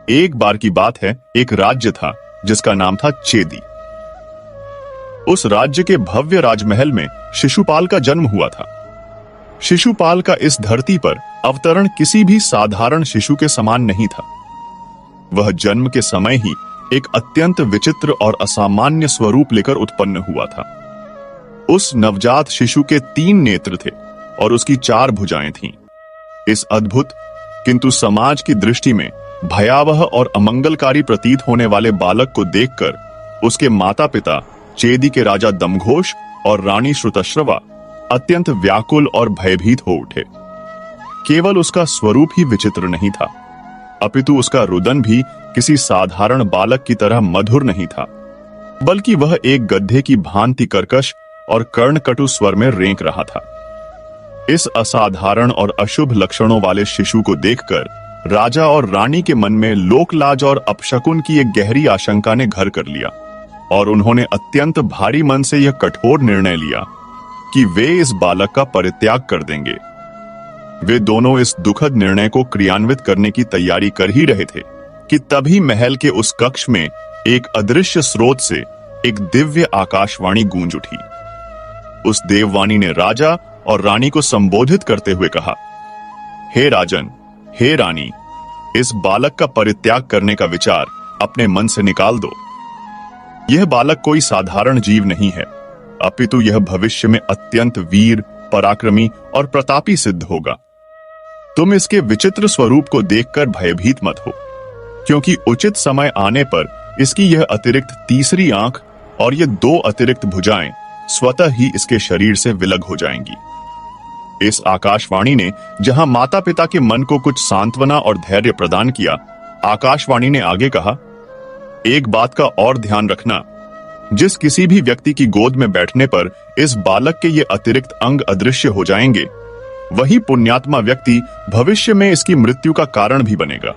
एक बार की बात है, एक राज्य था जिसका नाम था चेदी। उस राज्य के भव्य राजमहल में शिशुपाल का जन्म हुआ था। शिशुपाल का इस धरती पर अवतरण किसी भी साधारण शिशु के समान नहीं था। वह जन्म के समय ही एक अत्यंत विचित्र और असामान्य स्वरूप लेकर उत्पन्न हुआ था। उस नवजात शिशु के 3 नेत्र थे और उसकी 4 भुजाएं थीं। इस अद्भुत किंतु समाज की दृष्टि में भयावह और अमंगलकारी प्रतीत होने वाले बालक को देखकर उसके माता पिता चेदी के राजा दमघोष और रानी श्रुतश्रवा अत्यंत व्याकुल और भयभीत हो उठे। केवल उसका स्वरूप ही विचित्र नहीं था, अपितु उसका रुदन भी किसी साधारण बालक की तरह मधुर नहीं था, बल्कि वह एक गधे की भांति कर्कश और कर्णकटु स्वर में रेंक रहा था। इस असाधारण और अशुभ लक्षणों वाले शिशु को देखकर राजा और रानी के मन में लोकलाज और अपशकुन की एक गहरी आशंका ने घर कर लिया और उन्होंने अत्यंत भारी मन से यह कठोर निर्णय लिया कि वे इस बालक का परित्याग कर देंगे। वे दोनों इस दुखद निर्णय को क्रियान्वित करने की तैयारी कर ही रहे थे कि तभी महल के उस कक्ष में एक अदृश्य स्रोत से एक दिव्य आकाशवाणी गूंज उठी। उस देववाणी ने राजा और रानी को संबोधित करते हुए कहा, हे राजन, हे रानी, इस बालक का परित्याग करने का विचार अपने मन से निकाल दो। यह बालक कोई साधारण जीव नहीं है, अपितु यह भविष्य में अत्यंत वीर, पराक्रमी और प्रतापी सिद्ध होगा। तुम इसके विचित्र स्वरूप को देखकर भयभीत मत हो, क्योंकि उचित समय आने पर इसकी यह अतिरिक्त तीसरी आंख और ये 2 अतिरिक्त भुजाएं स्वतः ही इसके शरीर से विलग हो जाएंगी। इस आकाशवाणी ने जहां माता पिता के मन को कुछ सांत्वना और धैर्य प्रदान किया, आकाशवाणी ने आगे कहा, एक बात का और ध्यान रखना, जिस किसी भी व्यक्ति की गोद में बैठने पर इस बालक के ये अतिरिक्त अंग अदृश्य हो जाएंगे, वही पुण्यात्मा व्यक्ति भविष्य में इसकी मृत्यु का कारण भी बनेगा।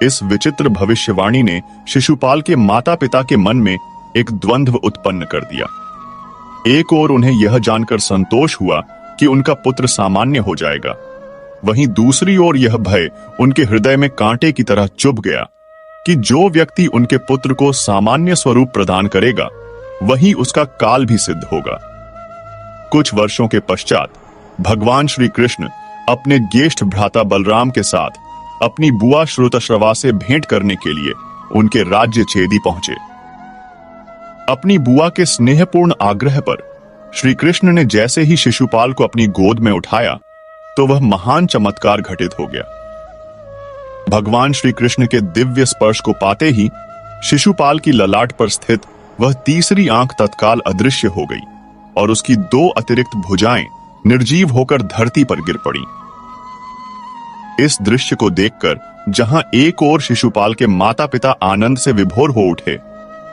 इस विचित्र भविष्यवाणी ने शिशुपाल के माता पिता के मन में एक द्वंद्व उत्पन्न कर दिया। एक ओर उन्हें यह जानकर संतोष हुआ कि उनका पुत्र सामान्य हो जाएगा, वहीं दूसरी ओर यह भय उनके हृदय में कांटे की तरह चुभ गया कि जो व्यक्ति उनके पुत्र को सामान्य स्वरूप प्रदान करेगा, वही उसका काल भी सिद्ध होगा। कुछ वर्षों के पश्चात भगवान श्री कृष्ण अपने ज्येष्ठ भ्राता बलराम के साथ अपनी बुआ श्रुतश्रवा से भेंट करने के लिए उनके राज्य चेदी पहुंचे। अपनी बुआ के स्नेहपूर्ण आग्रह पर श्री कृष्ण ने जैसे ही शिशुपाल को अपनी गोद में उठाया, तो वह महान चमत्कार घटित हो गया। भगवान श्री कृष्ण के दिव्य स्पर्श को पाते ही शिशुपाल की ललाट पर स्थित वह तीसरी आंख तत्काल अदृश्य हो गई और उसकी 2 अतिरिक्त भुजाएं निर्जीव होकर धरती पर गिर पड़ी। इस दृश्य को देखकर जहां एक ओर शिशुपाल के माता पिता आनंद से विभोर हो उठे,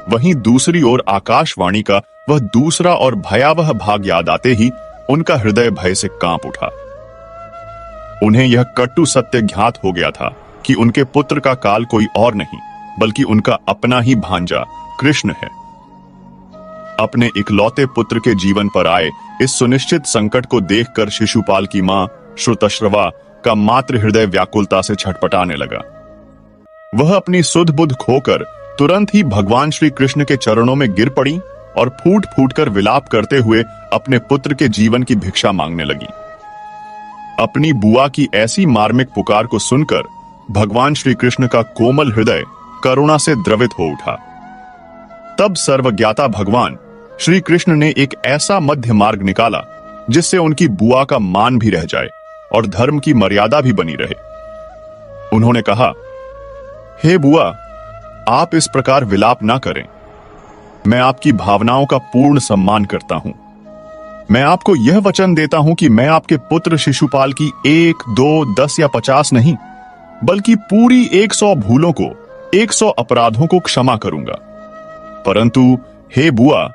वहीं दूसरी ओर आकाशवाणी का वह दूसरा और भयावह भाग याद आते ही उनका हृदय भय से कांप उठा। उन्हें यह कटु सत्य ज्ञात हो गया था कि उनके पुत्र का काल कोई और नहीं, बल्कि उनका अपना ही भांजा कृष्ण है। अपने इकलौते पुत्र के जीवन पर आए इस सुनिश्चित संकट को देखकर शिशुपाल की मां श्रुतश्रवा का मातृ हृदय व्याकुलता से छटपटाने लगा। वह अपनी सुध बुध खोकर तुरंत ही भगवान श्री कृष्ण के चरणों में गिर पड़ी और फूट फूट कर विलाप करते हुए अपने पुत्र के जीवन की भिक्षा मांगने लगी। अपनी बुआ की ऐसी मार्मिक पुकार को सुनकर भगवान श्री कृष्ण का कोमल हृदय करुणा से द्रवित हो उठा। तब सर्वज्ञाता भगवान श्री कृष्ण ने एक ऐसा मध्य मार्ग निकाला जिससे उनकी बुआ का मान भी रह जाए और धर्म की मर्यादा भी बनी रहे। उन्होंने कहा, हे बुआ, आप इस प्रकार विलाप ना करें। मैं आपकी भावनाओं का पूर्ण सम्मान करता हूं। मैं आपको यह वचन देता हूं कि मैं आपके पुत्र शिशुपाल की 1, 2, 10 या 50 नहीं, बल्कि पूरी 100 भूलों को, 100 अपराधों को क्षमा करूंगा। परंतु हे बुआ,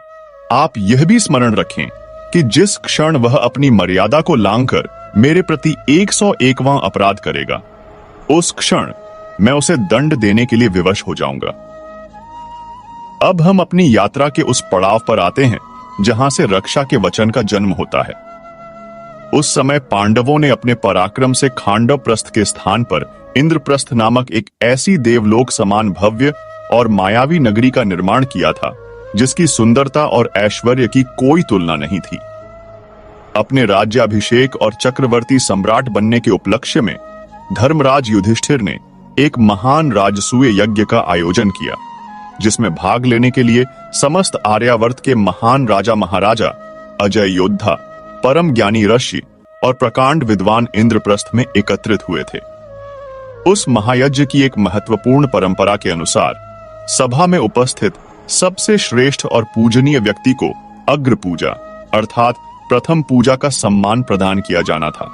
आप यह भी स्मरण रखें कि जिस क्षण वह अपनी मर्यादा को लांघकर मेरे प्रति 101वां अपराध करेगा, उस क्षण मैं उसे दंड देने के लिए विवश हो जाऊंगा। अब हम अपनी यात्रा के उस पड़ाव पर आते हैं जहां से रक्षा के वचन का जन्म होता है। उस समय पांडवों ने अपने पराक्रम से खांडवप्रस्थ के स्थान पर इंद्रप्रस्थ नामक एक ऐसी देवलोक समान भव्य और मायावी नगरी का निर्माण किया था जिसकी सुंदरता और ऐश्वर्य की कोई तुलना नहीं थी। अपने राज्याभिषेक और चक्रवर्ती सम्राट बनने के उपलक्ष्य में धर्मराज युधिष्ठिर ने एक महान राजसूय यज्ञ का आयोजन किया, जिसमें भाग लेने के लिए समस्त आर्यावर्त के महान राजा महाराजा, अजय योद्धा, परम ज्ञानी ऋषि और प्रकांड विद्वान इंद्रप्रस्थ में एकत्रित हुए थे। उस महायज्ञ की एक महत्वपूर्ण परंपरा के अनुसार सभा में उपस्थित सबसे श्रेष्ठ और पूजनीय व्यक्ति को अग्र पूजा अर्थात प्रथम पूजा का सम्मान प्रदान किया जाना था।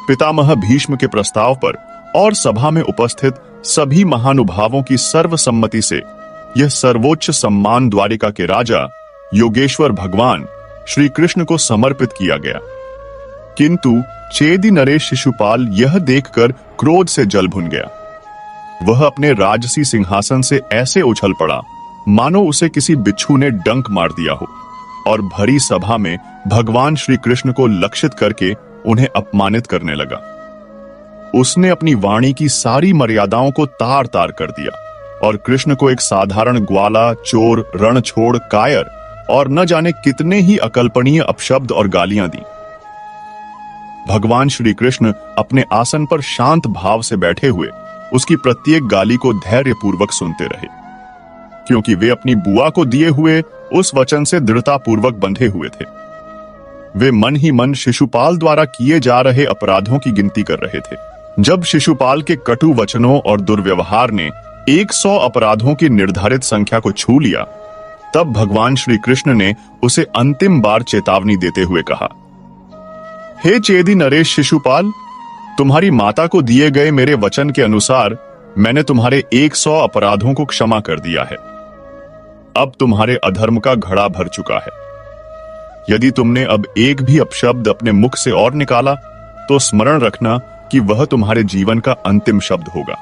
पितामह भीष्म के प्रस्ताव पर और सभा में उपस्थित सभी महानुभावों की सर्वसम्मति से यह सर्वोच्च सम्मान द्वारिका के राजा योगेश्वर भगवान श्री कृष्ण को समर्पित किया गया। किंतु चेदी नरेश शिशुपाल यह देखकर क्रोध से जल भुन गया। वह अपने राजसी सिंहासन से ऐसे उछल पड़ा मानो उसे किसी बिच्छू ने डंक मार दिया हो और भरी सभा में भगवान श्री कृष्ण को लक्षित करके उन्हें अपमानित करने लगा। उसने अपनी वाणी की सारी मर्यादाओं को तार तार कर दिया और कृष्ण को एक साधारण ग्वाला, चोर, रणछोड़, कायर और न जाने कितने ही अकल्पनीय अपशब्द और गालियां दी। भगवान श्री कृष्ण अपने आसन पर शांत भाव से बैठे हुए उसकी प्रत्येक गाली को धैर्यपूर्वक सुनते रहे, क्योंकि वे अपनी बुआ को दिए हुए उस वचन से दृढ़तापूर्वक बंधे हुए थे। वे मन ही मन शिशुपाल द्वारा किए जा रहे अपराधों की गिनती कर रहे थे। जब शिशुपाल के कटु वचनों और दुर्व्यवहार ने 100 अपराधों की निर्धारित संख्या को छू लिया, तब भगवान श्री कृष्ण ने उसे अंतिम बार चेतावनी देते हुए कहा, हे चेदी नरेश शिशुपाल, तुम्हारी माता को दिए गए मेरे वचन के अनुसार मैंने तुम्हारे 100 अपराधों को क्षमा कर दिया है। अब तुम्हारे अधर्म का घड़ा भर चुका है। यदि तुमने अब एक भी अपशब्द अपने मुख से और निकाला तो स्मरण रखना कि वह तुम्हारे जीवन का अंतिम शब्द होगा।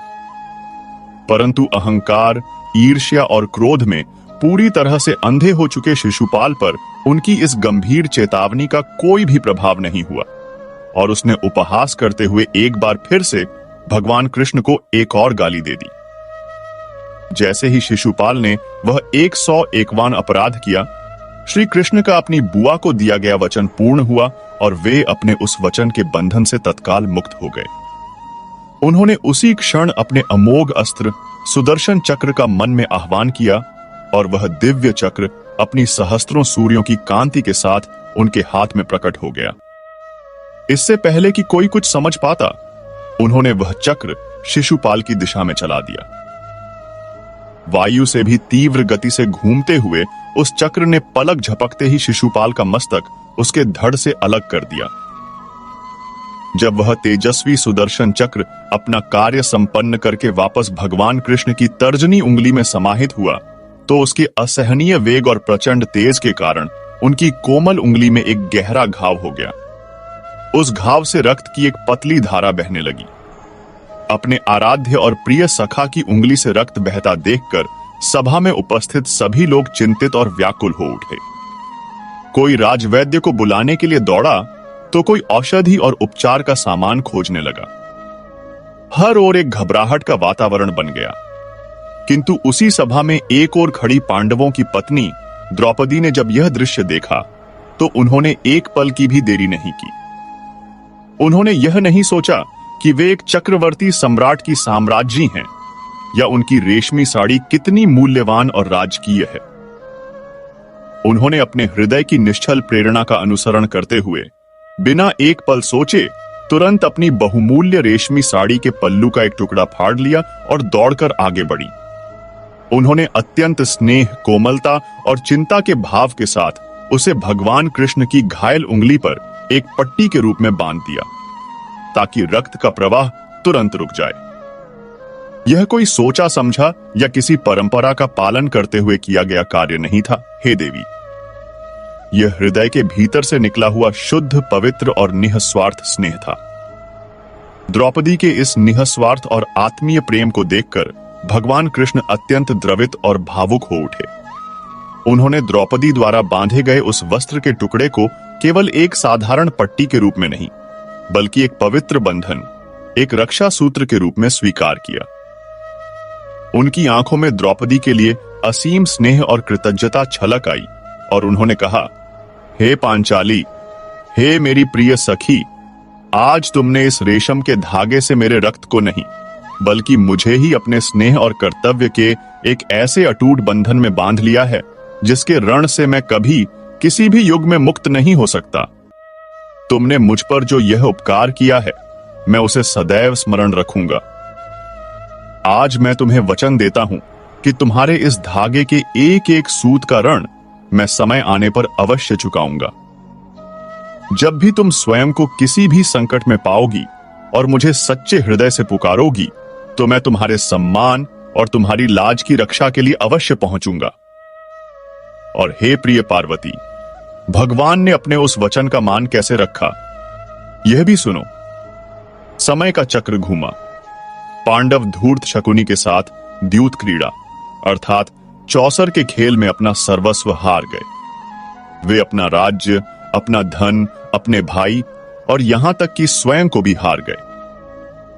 परंतु अहंकार, ईर्ष्या और क्रोध में पूरी तरह से अंधे हो चुके शिशुपाल पर उनकी इस गंभीर चेतावनी का कोई भी प्रभाव नहीं हुआ और उसने उपहास करते हुए एक बार फिर से भगवान कृष्ण को एक और गाली दे दी। जैसे ही शिशुपाल ने वह 101वां अपराध किया, श्री कृष्ण का अपनी बुआ को दिया गया वचन पूर्ण हुआ और वे अपने उस वचन के बंधन से तत्काल मुक्त हो गए। उन्होंने उसी क्षण अपने अमोघ अस्त्र सुदर्शन चक्र का मन में आह्वान किया और वह दिव्य चक्र अपनी सहस्त्रों सूर्यों की कांति के साथ उनके हाथ में प्रकट हो गया। इससे पहले कि कोई कुछ समझ पाता, उन्होंने वह चक्र शिशुपाल की दिशा में चला दिया। वायु से भी तीव्र गति से घूमते हुए उस चक्र ने पलक झपकते ही शिशुपाल का मस्तक उसके धड़ से अलग कर दिया। जब वह तेजस्वी सुदर्शन चक्र अपना कार्य संपन्न करके वापस भगवान कृष्ण की तर्जनी उंगली में समाहित हुआ, तो उसके असहनीय वेग और प्रचंड तेज के कारण उनकी कोमल उंगली में एक गहरा घाव हो गया। उस घाव से रक्त की एक पतली धारा बहने लगी। अपने आराध्य और प्रिय सखा की उंगली से रक्त बहता देखकर सभा में उपस्थित सभी लोग चिंतित और व्याकुल हो उठे। कोई राजवैद्य को बुलाने के लिए दौड़ा तो कोई औषधि और उपचार का सामान खोजने लगा। हर ओर एक घबराहट का वातावरण बन गया। किंतु उसी सभा में एक ओर खड़ी पांडवों की पत्नी द्रौपदी ने जब यह दृश्य देखा तो उन्होंने एक पल की भी देरी नहीं की। उन्होंने यह नहीं सोचा कि वे एक चक्रवर्ती सम्राट की साम्राज्ञी हैं या उनकी रेशमी साड़ी कितनी मूल्यवान और राजकीय है। उन्होंने अपने हृदय की निश्चल प्रेरणा का अनुसरण करते हुए बिना एक पल सोचे तुरंत अपनी बहुमूल्य रेशमी साड़ी के पल्लू का एक टुकड़ा फाड़ लिया और दौड़कर आगे बढ़ी। उन्होंने अत्यंत स्नेह, कोमलता और चिंता के भाव के साथ उसे भगवान कृष्ण की घायल उंगली पर एक पट्टी के रूप में बांध दिया ताकि रक्त का प्रवाह तुरंत रुक जाए। यह कोई सोचा समझा या किसी परंपरा का पालन करते हुए किया गया कार्य नहीं था, हे देवी। यह हृदय के भीतर से निकला हुआ शुद्ध, पवित्र और निःस्वार्थ स्नेह था। द्रौपदी के इस निःस्वार्थ और आत्मीय प्रेम को देखकर भगवान कृष्ण अत्यंत द्रवित और भावुक हो उठे। उन्होंने द्रौपदी द्वारा बांधे गए उस वस्त्र के टुकड़े को केवल एक साधारण पट्टी के रूप में नहीं, बल्कि एक पवित्र बंधन, एक रक्षा सूत्र के रूप में स्वीकार किया। उनकी आंखों में द्रौपदी के लिए असीम स्नेह और कृतज्ञता छलक आई और उन्होंने कहा, हे पांचाली, हे मेरी प्रिय सखी, आज तुमने इस रेशम के धागे से मेरे रक्त को नहीं, बल्कि मुझे ही अपने स्नेह और कर्तव्य के एक ऐसे अटूट बंधन में बांध लिया है जिसके रण से मैं कभी किसी भी युग में मुक्त नहीं हो सकता। तुमने मुझ पर जो यह उपकार किया है, मैं उसे सदैव स्मरण रखूंगा। आज मैं तुम्हें वचन देता हूं कि तुम्हारे इस धागे के एक एक सूत का ऋण मैं समय आने पर अवश्य चुकाऊंगा। जब भी तुम स्वयं को किसी भी संकट में पाओगी और मुझे सच्चे हृदय से पुकारोगी, तो मैं तुम्हारे सम्मान और तुम्हारी लाज की रक्षा के लिए अवश्य पहुंचूंगा। और हे प्रिय पार्वती, भगवान ने अपने उस वचन का मान कैसे रखा, यह भी सुनो। समय का चक्र घूमा। पांडव धूर्त शकुनी के साथ द्यूत क्रीड़ा अर्थात चौसर के खेल में अपना सर्वस्व हार गए। वे अपना राज्य, अपना धन, अपने भाई और यहां तक कि स्वयं को भी हार गए।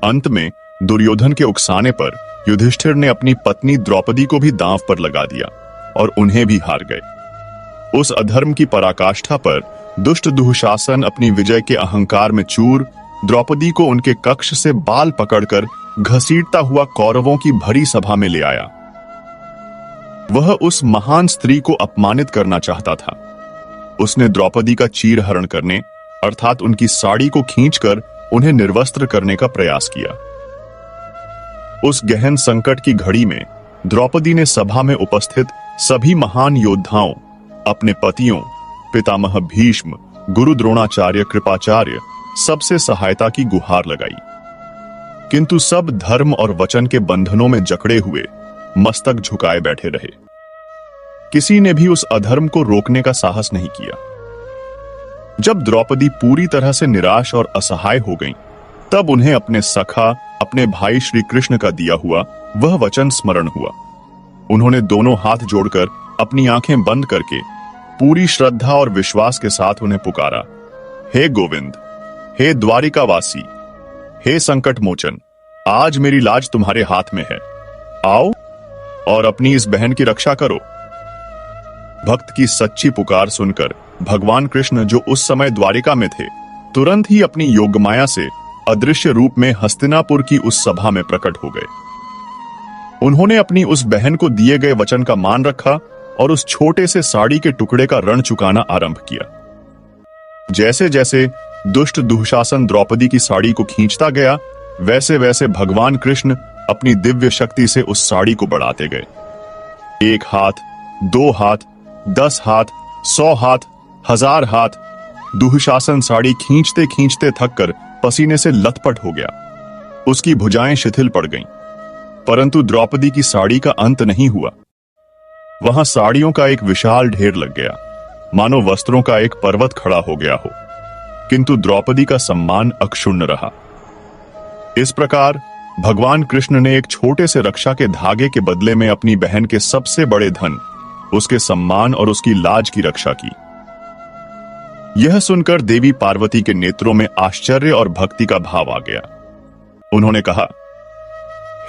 अंत में दुर्योधन के उकसाने पर युधिष्ठिर ने अपनी पत्नी द्रौपदी को भी दांव पर लगा दिया और उन्हें भी हार गए। उस अधर्म की पराकाष्ठा पर दुष्ट दुःशासन अपनी विजय के अहंकार में चूर द्रौपदी को उनके कक्ष से बाल पकड़कर घसीटता हुआ कौरवों की भरी सभा में ले आया। वह उस महान स्त्री को अपमानित करना चाहता था। उसने द्रौपदी का चीरहरण करने अर्थात उनकी साड़ी को खींचकर उन्हें निर्वस्त्र करने का प्रयास किया। उस गहन संकट की घड़ी में द्रौपदी ने सभा में उपस्थित सभी महान योद्धाओं, अपने पतियों, पितामह भीष्म, गुरु द्रोणाचार्य, कृपाचार्य, सबसे सहायता की गुहार लगाई। किंतु सब धर्म और वचन के बंधनों में जकड़े हुए मस्तक झुकाए बैठे रहे। किसी ने भी उस अधर्म को रोकने का साहस नहीं किया। जब द्रौपदी पूरी तरह से निराश और असहाय हो गईं, तब उन्हें अपने सखा, अपने भाई श्री कृष्ण का दिया हुआ वह वचन स्मरण हुआ। उन्होंने दोनों हाथ जोड़कर अपनी आंखें बंद करके पूरी श्रद्धा और विश्वास के साथ उन्हें पुकारा, हे गोविंद, हे द्वारिकावासी, हे संकट मोचन, आज मेरी लाज तुम्हारे हाथ में है। आओ और अपनी इस बहन की रक्षा करो। भक्त की सच्ची पुकार सुनकर भगवान कृष्ण, जो उस समय द्वारिका में थे, तुरंत ही अपनी योगमाया से अदृश्य रूप में हस्तिनापुर की उस सभा में प्रकट हो गए। उन्होंने अपनी उस बहन को दिए गए वचन का मान रखा और उस छोटे से साड़ी के टुकड़े का ऋण चुकाना आरंभ किया। जैसे जैसे दुष्ट दुःशासन द्रौपदी की साड़ी को खींचता गया, वैसे वैसे भगवान कृष्ण अपनी दिव्य शक्ति से उस साड़ी को बढ़ाते गए। 1 हाथ, 2 हाथ, 10 हाथ, 100 हाथ, 1000 हाथ, दुःशासन साड़ी खींचते खींचते थककर पसीने से लथपथ हो गया। उसकी भुजाएं शिथिल पड़ गईं, परंतु द्रौपदी की साड़ी का अंत नहीं हुआ। वहां साड़ियों का एक विशाल ढेर लग गया, मानो वस्त्रों का एक पर्वत खड़ा हो गया हो, किंतु द्रौपदी का सम्मान अक्षुण्ण रहा। इस प्रकार भगवान कृष्ण ने एक छोटे से रक्षा के धागे के बदले में अपनी बहन के सबसे बड़े धन, उसके सम्मान और उसकी लाज की रक्षा की। यह सुनकर देवी पार्वती के नेत्रों में आश्चर्य और भक्ति का भाव आ गया। उन्होंने कहा,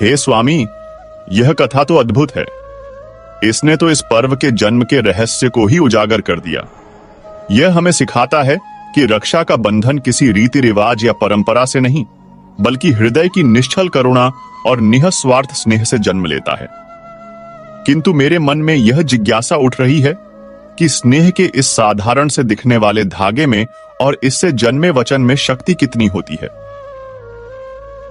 हे स्वामी, यह कथा तो अद्भुत है। इसने तो इस पर्व के जन्म के रहस्य को ही उजागर कर दिया। यह हमें सिखाता है कि रक्षा का बंधन किसी रीति रिवाज या परंपरा से नहीं, बल्कि हृदय की निश्चल करुणा और निःस्वार्थ स्नेह से जन्म लेता है। किंतु मेरे मन में यह जिज्ञासा उठ रही है कि स्नेह के इस साधारण से दिखने वाले धागे में और इससे जन्मे वचन में शक्ति कितनी होती है।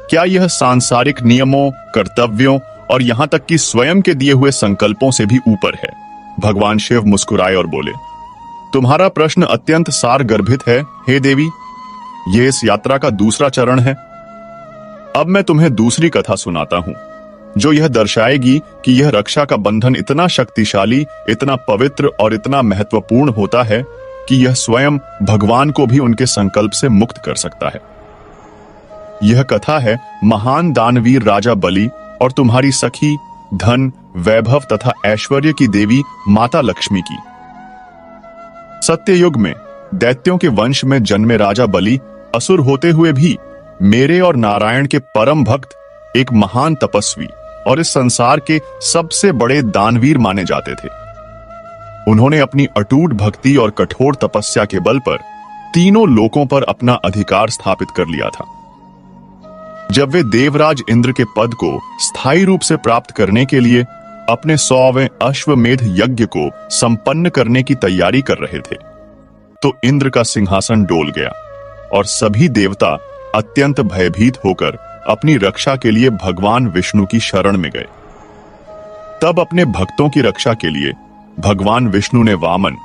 क्या यह सांसारिक नियमों, कर्तव्यों और यहां तक कि स्वयं के दिए हुए संकल्पों से भी ऊपर है? भगवान शिव मुस्कुराए और बोले, तुम्हारा प्रश्न अत्यंत सारगर्भित है हे देवी। यह इस यात्रा का दूसरा चरण है। अब मैं तुम्हें दूसरी कथा सुनाता हूं, जो यह दर्शाएगी कि यह रक्षा का बंधन इतना शक्तिशाली, इतना पवित्र और इतना महत्वपूर्ण होता है कि यह स्वयं भगवान को भी उनके संकल्प से मुक्त कर सकता है। यह कथा है महान दानवीर राजा बलि और तुम्हारी सखी, धन, वैभव तथा ऐश्वर्य की देवी माता लक्ष्मी की। सत्ययुग में दैत्यों के वंश में जन्मे राजा बलि असुर होते हुए भी मेरे और नारायण के परम भक्त, एक महान तपस्वी और इस संसार के सबसे बड़े दानवीर माने जाते थे। उन्होंने अपनी अटूट भक्ति और कठोर तपस्या के बल पर तीनों लोकों पर अपना अधिकार स्थापित कर लिया था। जब वे देवराज इंद्र के पद को स्थायी रूप से प्राप्त करने के लिए अपने 100वें अश्वमेध यज्ञ को संपन्न करने की तैयारी कर रहे थे, तो इंद्र का सिंहासन डोल गया और सभी देवता अत्यंत भयभीत होकर अपनी रक्षा के लिए भगवान विष्णु की शरण में गए। तब अपने भक्तों की रक्षा के लिए भगवान विष्णु ने वामन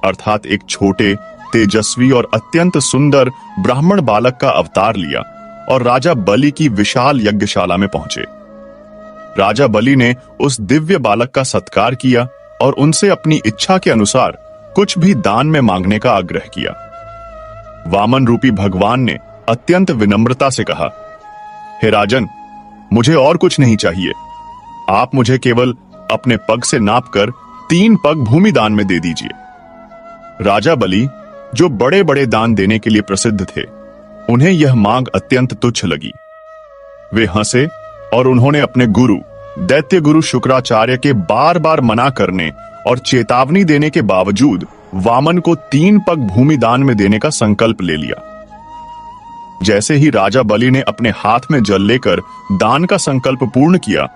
अर्थात एक छोटे, तेजस्वी और अत्यंत सुंदर ब्राह्मण बालक का अवतार लिया और राजा बलि की विशाल यज्ञशाला में पहुंचे। राजा बलि ने उस दिव्य बालक का सत्कार किया और उनसे अपनी इच्छा के अनुसार कुछ भी दान में मांगने का आग्रह किया। वामन रूपी भगवान ने अत्यंत विनम्रता से कहा, हे राजन, मुझे और कुछ नहीं चाहिए। आप मुझे केवल अपने पग से नापकर 3 पग भूमि दान में दे दीजिए। राजा बलि, जो बड़े बड़े दान देने के लिए प्रसिद्ध थे, उन्हें यह मांग अत्यंत तुच्छ लगी। वे हंसे और उन्होंने अपने गुरु दैत्य गुरु शुक्राचार्य के बार बार मना करने और चेतावनी देने के बावजूद वामन को 3 पग भूमि दान में देने का संकल्प ले लिया। जैसे ही राजा बलि ने अपने हाथ में जल लेकर दान का संकल्प पूर्ण किया,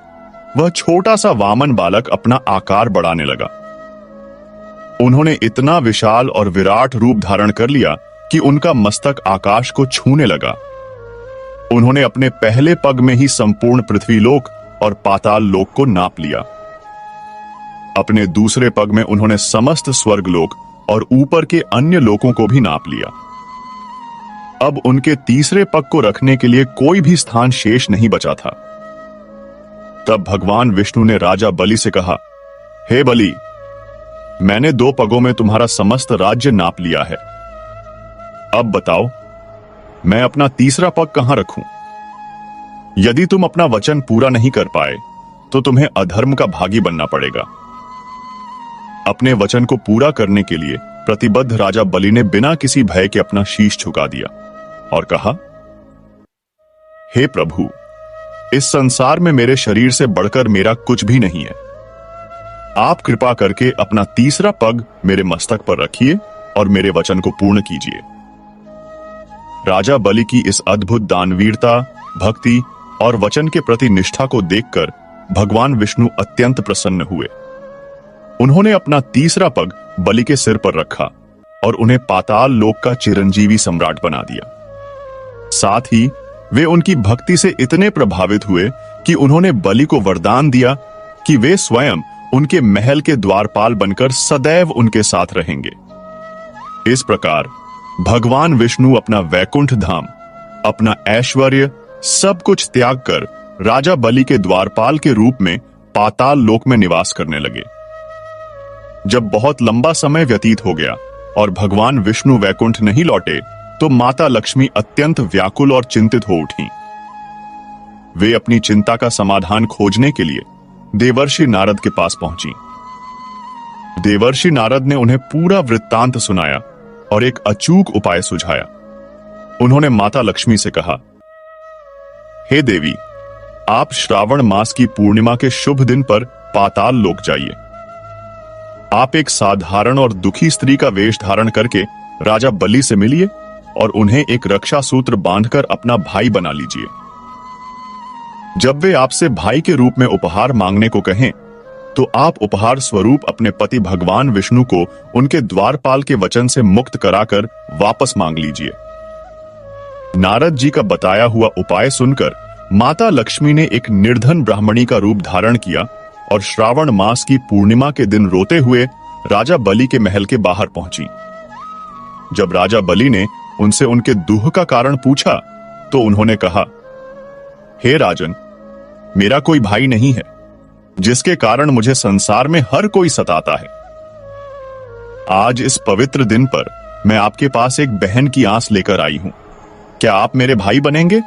वह छोटा सा वामन बालक अपना आकार बढ़ाने लगा। उन्होंने इतना विशाल और विराट रूप धारण कर लिया कि उनका मस्तक आकाश को छूने लगा। उन्होंने अपने पहले पग में ही संपूर्ण पृथ्वीलोक और पाताल लोक को नाप लिया। अपने दूसरे पग में उन्होंने समस्त स्वर्गलोक और ऊपर के अन्य लोकों को भी नाप लिया। अब उनके तीसरे पग को रखने के लिए कोई भी स्थान शेष नहीं बचा था। तब भगवान विष्णु ने राजा बलि से कहा, हे बलि, मैंने 2 पगों में तुम्हारा समस्त राज्य नाप लिया है। अब बताओ, मैं अपना तीसरा पग कहां रखूं? यदि तुम अपना वचन पूरा नहीं कर पाए, तो तुम्हें अधर्म का भागी बनना पड़ेगा। अपने वचन को पूरा करने के लिए प्रतिबद्ध राजा बलि ने बिना किसी भय के अपना शीश झुका दिया और कहा, हे प्रभु, इस संसार में मेरे शरीर से बढ़कर मेरा कुछ भी नहीं है। आप कृपा करके अपना तीसरा पग मेरे मस्तक पर रखिए और मेरे वचन को पूर्ण कीजिए। राजा बलि की इस अद्भुत दानवीरता, भक्ति और वचन के प्रति निष्ठा को देखकर भगवान विष्णु अत्यंत प्रसन्न हुए। उन्होंने अपना तीसरा पग बलि के सिर पर रखा और उन्हें पाताल लोक का चिरंजीवी सम्राट बना दिया। साथ ही वे उनकी भक्ति से इतने प्रभावित हुए कि उन्होंने बलि को वरदान दिया कि वे स्वयं उनके महल के द्वारपाल बनकर सदैव उनके साथ रहेंगे। इस प्रकार भगवान विष्णु अपना वैकुंठ धाम, अपना ऐश्वर्य, सब कुछ त्याग कर राजा बलि के द्वारपाल के रूप में पाताल लोक में निवास करने लगे। जब बहुत लंबा समय व्यतीत हो गया और भगवान विष्णु वैकुंठ नहीं लौटे, तो माता लक्ष्मी अत्यंत व्याकुल और चिंतित हो उठी। वे अपनी चिंता का समाधान खोजने के लिए देवर्षि नारद के पास पहुंची। देवर्षि नारद ने उन्हें पूरा वृत्तांत सुनाया और एक अचूक उपाय सुझाया। उन्होंने माता लक्ष्मी से कहा, हे देवी, आप श्रावण मास की पूर्णिमा के शुभ दिन पर पाताल लोक जाइए। आप एक साधारण और दुखी स्त्री का वेश धारण करके राजा बलि से मिलिए और उन्हें एक रक्षा सूत्र बांधकर अपना भाई बना लीजिए। जब वे आपसे भाई के रूप में उपहार मांगने को कहें, तो आप उपहार स्वरूप अपने पति भगवान विष्णु को उनके द्वारपाल के वचन से मुक्त कराकर वापस मांग लीजिए। नारद जी का बताया हुआ उपाय सुनकर माता लक्ष्मी ने एक निर्धन ब्राह्मणी का रूप धारण किया और श्रावण मास की पूर्णिमा के दिन रोते हुए राजा बलि के महल के बाहर पहुंची। जब राजा बलि ने उनसे उनके दुख का कारण पूछा, तो उन्होंने कहा, हे राजन, मेरा कोई भाई नहीं है, जिसके कारण मुझे संसार में हर कोई सताता है। आज इस पवित्र दिन पर मैं आपके पास एक बहन की आस लेकर आई हूं। क्या आप मेरे भाई बनेंगे?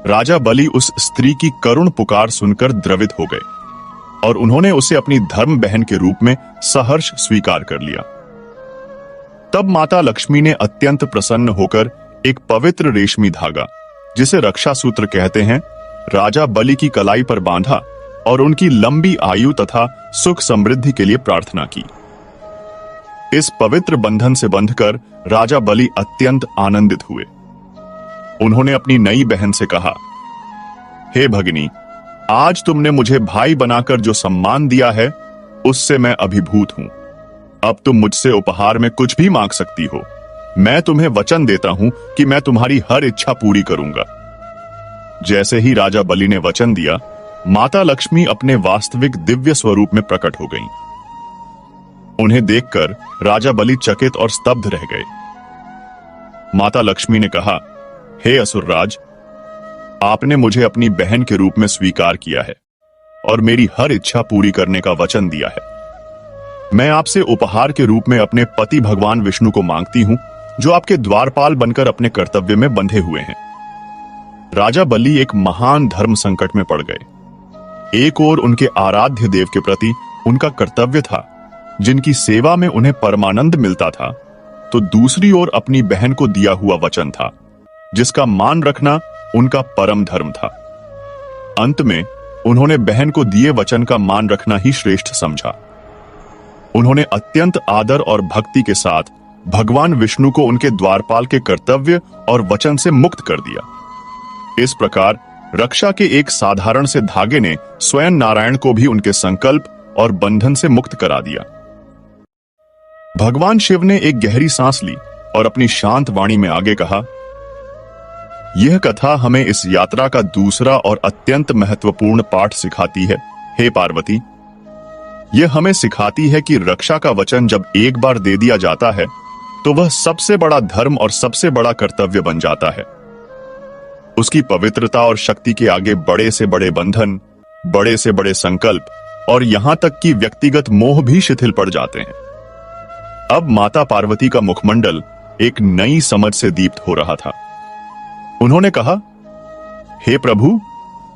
राजा बलि उस स्त्री की करुण पुकार सुनकर द्रवित हो गए और उन्होंने उसे अपनी धर्म बहन के रूप में सहर्ष स्वीकार कर लिया। तब माता लक्ष्मी ने अत्यंत प्रसन्न होकर एक पवित्र रेशमी धागा, जिसे रक्षा सूत्र कहते हैं, राजा बलि की कलाई पर बांधा और उनकी लंबी आयु तथा सुख समृद्धि के लिए प्रार्थना की। इस पवित्र बंधन से बंधकर राजा बलि अत्यंत आनंदित हुए। उन्होंने अपनी नई बहन से कहा, हे भगिनी, आज तुमने मुझे भाई बनाकर जो सम्मान दिया है उससे मैं अभिभूत हूं। अब तुम मुझसे उपहार में कुछ भी मांग सकती हो। मैं तुम्हें वचन देता हूं कि मैं तुम्हारी हर इच्छा पूरी करूंगा। जैसे ही राजा बलि ने वचन दिया, माता लक्ष्मी अपने वास्तविक दिव्य स्वरूप में प्रकट हो गईं। उन्हें देखकर राजा बलि चकित और स्तब्ध रह गए। माता लक्ष्मी ने कहा, हे असुरराज, आपने मुझे अपनी बहन के रूप में स्वीकार किया है और मेरी हर इच्छा पूरी करने का वचन दिया है। मैं आपसे उपहार के रूप में अपने पति भगवान विष्णु को मांगती हूं, जो आपके द्वारपाल बनकर अपने कर्तव्य में बंधे हुए हैं। राजा बलि एक महान धर्म संकट में पड़ गए। एक ओर उनके आराध्य देव के प्रति उनका कर्तव्य था, जिनकी सेवा में उन्हें परमानंद मिलता था, तो दूसरी ओर अपनी बहन को दिया हुआ वचन था, जिसका मान रखना उनका परम धर्म था। अंत में उन्होंने बहन को दिए वचन का मान रखना ही श्रेष्ठ समझा। उन्होंने अत्यंत आदर और भक्ति के साथ भगवान विष्णु को उनके द्वारपाल के कर्तव्य और वचन से मुक्त कर दिया। इस प्रकार रक्षा के एक साधारण से धागे ने स्वयं नारायण को भी उनके संकल्प और बंधन से मुक्त करा दिया। भगवान शिव ने एक गहरी सांस ली और अपनी शांत वाणी में आगे कहा, यह कथा हमें इस यात्रा का दूसरा और अत्यंत महत्वपूर्ण पाठ सिखाती है। हे पार्वती, यह हमें सिखाती है कि रक्षा का वचन जब एक बार दे दिया जाता है तो वह सबसे बड़ा धर्म और सबसे बड़ा कर्तव्य बन जाता है। उसकी पवित्रता और शक्ति के आगे बड़े से बड़े बंधन, बड़े से बड़े संकल्प और यहां तक कि व्यक्तिगत मोह भी शिथिल पड़ जाते हैं। अब माता पार्वती का मुखमंडल एक नई समझ से दीप्त हो रहा था। उन्होंने कहा, हे प्रभु,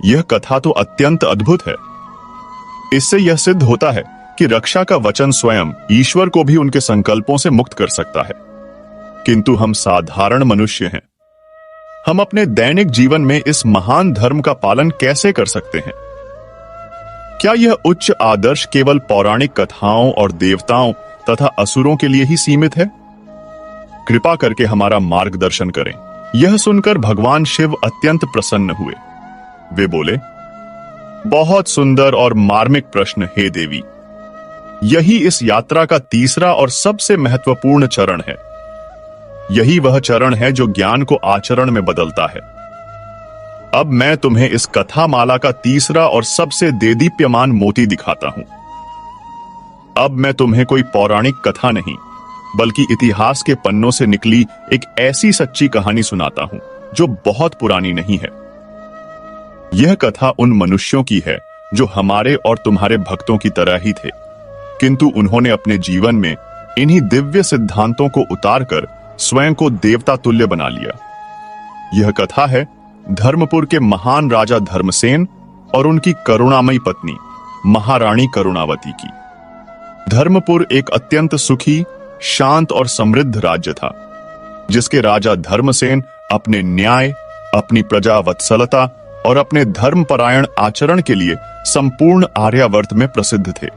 यह कथा तो अत्यंत अद्भुत है। इससे यह सिद्ध होता है कि रक्षा का वचन स्वयं ईश्वर को भी उनके संकल्पों से मुक्त कर सकता है। किंतु हम साधारण मनुष्य हैं। हम अपने दैनिक जीवन में इस महान धर्म का पालन कैसे कर सकते हैं? क्या यह उच्च आदर्श केवल पौराणिक कथाओं और देवताओं तथा असुरों के लिए ही सीमित है? कृपा करके हमारा मार्गदर्शन करें। यह सुनकर भगवान शिव अत्यंत प्रसन्न हुए। वे बोले, बहुत सुंदर और मार्मिक प्रश्न, हे देवी। यही इस यात्रा का तीसरा और सबसे महत्वपूर्ण चरण है। यही वह चरण है जो ज्ञान को आचरण में बदलता है। अब मैं तुम्हें इस कथा माला का तीसरा और सबसे देदीप्यमान मोती दिखाता हूं। अब मैं तुम्हें कोई पौराणिक कथा नहीं, बल्कि इतिहास के पन्नों से निकली एक ऐसी सच्ची कहानी सुनाता हूं जो बहुत पुरानी नहीं है। यह कथा उन मनुष्यों की है जो हमारे और तुम्हारे भक्तों की तरह ही थे, किंतु उन्होंने अपने जीवन में इन्हीं दिव्य सिद्धांतों को उतारकर स्वयं को देवता तुल्य बना लिया। यह कथा है धर्मपुर के महान राजा धर्मसेन और उनकी करुणामयी पत्नी महारानी करुणावती की। धर्मपुर एक अत्यंत सुखी, शांत और समृद्ध राज्य था, जिसके राजा धर्मसेन अपने न्याय, अपनी प्रजा वत्सलता और अपने धर्मपरायण आचरण के लिए संपूर्ण आर्यावर्त में प्रसिद्ध थे।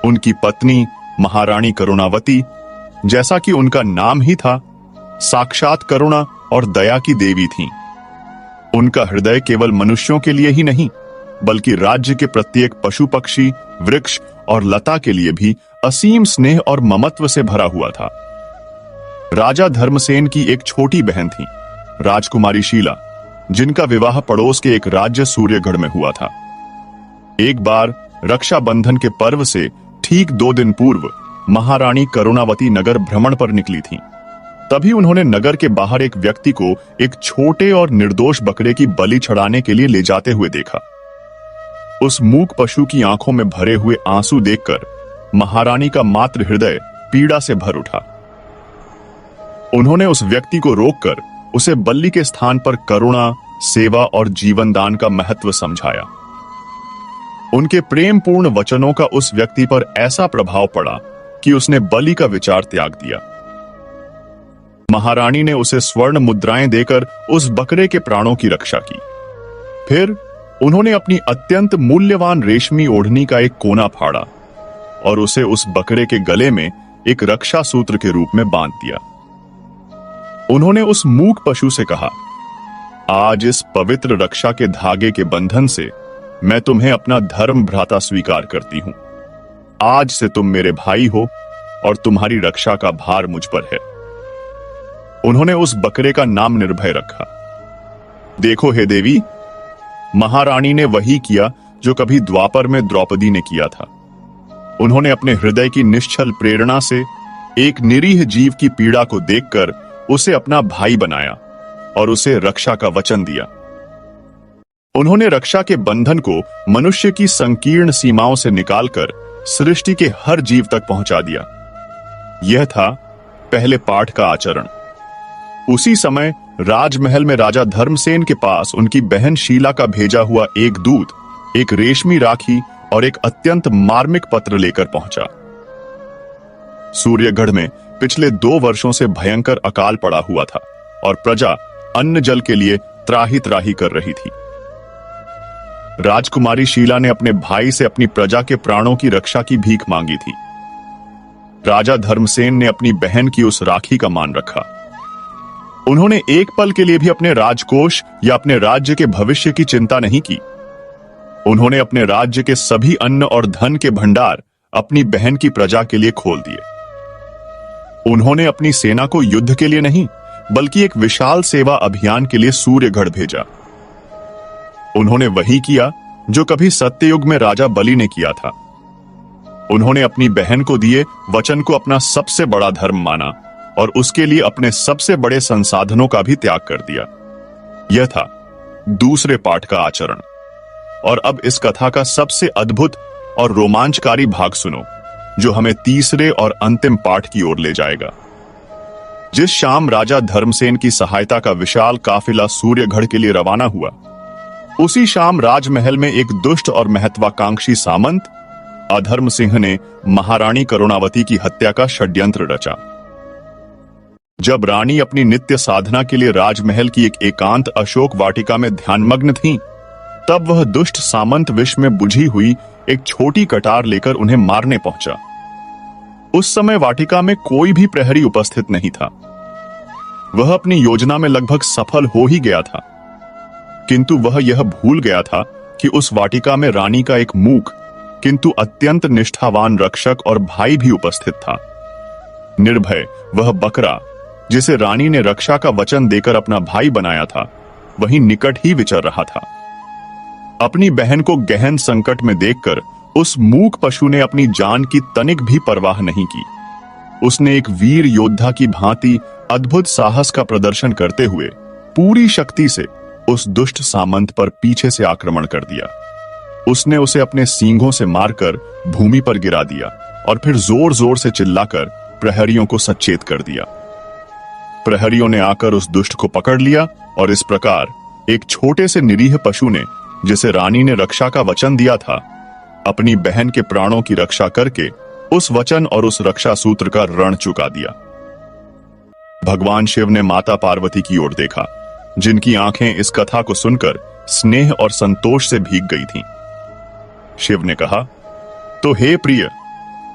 उनकी पत्नी महारानी करुणावती, जैसा कि उनका नाम ही था, साक्षात करुणा और दया की देवी थीं। उनका हृदय केवल मनुष्यों के लिए ही नहीं, बल्कि राज्य के प्रत्येक पशु पक्षी, वृक्ष और लता के लिए भी असीम स्नेह और ममत्व से भरा हुआ था। राजा धर्मसेन की एक छोटी बहन थी, राजकुमारी शीला, जिनका विवाह पड़ोस के एक राज्य सूर्यगढ़ में हुआ था। एक बार रक्षाबंधन के पर्व से ठीक 2 दिन पूर्व महारानी करुणावती नगर भ्रमण पर निकली थीं। तभी उन्होंने नगर के बाहर एक व्यक्ति को एक छोटे और निर्दोष बकरे की बलि चढ़ाने के लिए ले जाते हुए देखा। उस मूक पशु की आंखों में भरे हुए आंसू देखकर महारानी का मातृ हृदय पीड़ा से भर उठा। उन्होंने उस व्यक्ति को रोककर उसे बलि के स्थान पर करुणा, सेवा और जीवन दान का महत्व समझाया। उनके प्रेमपूर्ण वचनों का उस व्यक्ति पर ऐसा प्रभाव पड़ा कि उसने बलि का विचार त्याग दिया। महारानी ने उसे स्वर्ण मुद्राएं देकर उस बकरे के प्राणों की रक्षा की। फिर उन्होंने अपनी अत्यंत मूल्यवान रेशमी ओढ़नी का एक कोना फाड़ा और उसे उस बकरे के गले में एक रक्षा सूत्र के रूप में बांध दिया। उन्होंने उस मूक पशु से कहा, आज इस पवित्र रक्षा के धागे के बंधन से मैं तुम्हें अपना धर्म भ्राता स्वीकार करती हूं। आज से तुम मेरे भाई हो और तुम्हारी रक्षा का भार मुझ पर है। उन्होंने उस बकरे का नाम निर्भय रखा। देखो हे देवी, महारानी ने वही किया जो कभी द्वापर में द्रौपदी ने किया था। उन्होंने अपने हृदय की निश्चल प्रेरणा से एक निरीह जीव की पीड़ा को देखकर उसे अपना भाई बनाया और उसे रक्षा का वचन दिया। उन्होंने रक्षा के बंधन को मनुष्य की संकीर्ण सीमाओं से निकालकर सृष्टि के हर जीव तक पहुंचा दिया। यह था पहले पाठ का आचरण। उसी समय राजमहल में राजा धर्मसेन के पास उनकी बहन शीला का भेजा हुआ एक दूत एक रेशमी राखी और एक अत्यंत मार्मिक पत्र लेकर पहुंचा। सूर्यगढ़ में पिछले 2 वर्षों से भयंकर अकाल पड़ा हुआ था और प्रजा अन्न जल के लिए त्राही त्राही कर रही थी। राजकुमारी शीला ने अपने भाई से अपनी प्रजा के प्राणों की रक्षा की भीख मांगी थी। राजा धर्मसेन ने अपनी बहन की उस राखी का मान रखा। उन्होंने एक पल के लिए भी अपने राजकोष या अपने राज्य के भविष्य की चिंता नहीं की। उन्होंने अपने राज्य के सभी अन्न और धन के भंडार अपनी बहन की प्रजा के लिए खोल दिए। उन्होंने अपनी सेना को युद्ध के लिए नहीं बल्कि एक विशाल सेवा अभियान के लिए सूर्यगढ़ भेजा। उन्होंने वही किया जो कभी सत्ययुग में राजा बलि ने किया था। उन्होंने अपनी बहन को दिए वचन को अपना सबसे बड़ा धर्म माना और उसके लिए अपने सबसे बड़े संसाधनों का भी त्याग कर दिया। यह था दूसरे पाठ का आचरण। और अब इस कथा का सबसे अद्भुत और रोमांचकारी भाग सुनो, जो हमें तीसरे और अंतिम पाठ की ओर ले जाएगा। जिस शाम राजा धर्मसेन की सहायता का विशाल काफिला सूर्यगढ़ के लिए रवाना हुआ, उसी शाम राजमहल में एक दुष्ट और महत्वाकांक्षी सामंत अधर्म सिंह ने महारानी करुणावती की हत्या का षड्यंत्र रचा। जब रानी अपनी नित्य साधना के लिए राजमहल की एक एकांत अशोक वाटिका में ध्यानमग्न थीं, तब वह दुष्ट सामंत विष में बुझी हुई एक छोटी कटार लेकर उन्हें मारने पहुंचा। उस समय वाटिका में कोई भी प्रहरी उपस्थित नहीं था। वह अपनी योजना में लगभग सफल हो ही गया था, किंतु वह यह भूल गया था कि उस वाटिका में रानी का एक मूक किंतु अत्यंत निष्ठावान रक्षक और भाई भी उपस्थित था। निर्भय वह बकरा जिसे रानी ने रक्षा का वचन देकर अपना भाई बनाया था, वहीं निकट ही विचर रहा था। अपनी बहन को गहन संकट में देखकर उस मूक पशु ने अपनी जान की तनिक भी परवाह नहीं की। उसने एक वीर योद्धा की भांति अद्भुत साहस का प्रदर्शन करते हुए पूरी शक्ति से उस दुष्ट सामंत पर पीछे से आक्रमण कर दिया। उसने उसे अपने सींगों से मारकर भूमि पर गिरा दिया और फिर जोर जोर से चिल्लाकर प्रहरियों को सचेत कर दिया। प्रहरियों ने आकर उस दुष्ट को पकड़ लिया और इस प्रकार एक छोटे से निरीह पशु ने, जिसे रानी ने रक्षा का वचन दिया था, अपनी बहन के प्राणों की रक्षा करके उस वचन और उस रक्षा सूत्र का ऋण चुका दिया। भगवान शिव ने माता पार्वती की ओर देखा, जिनकी आंखें इस कथा को सुनकर स्नेह और संतोष से भीग गई थीं। शिव ने कहा, तो हे प्रिय,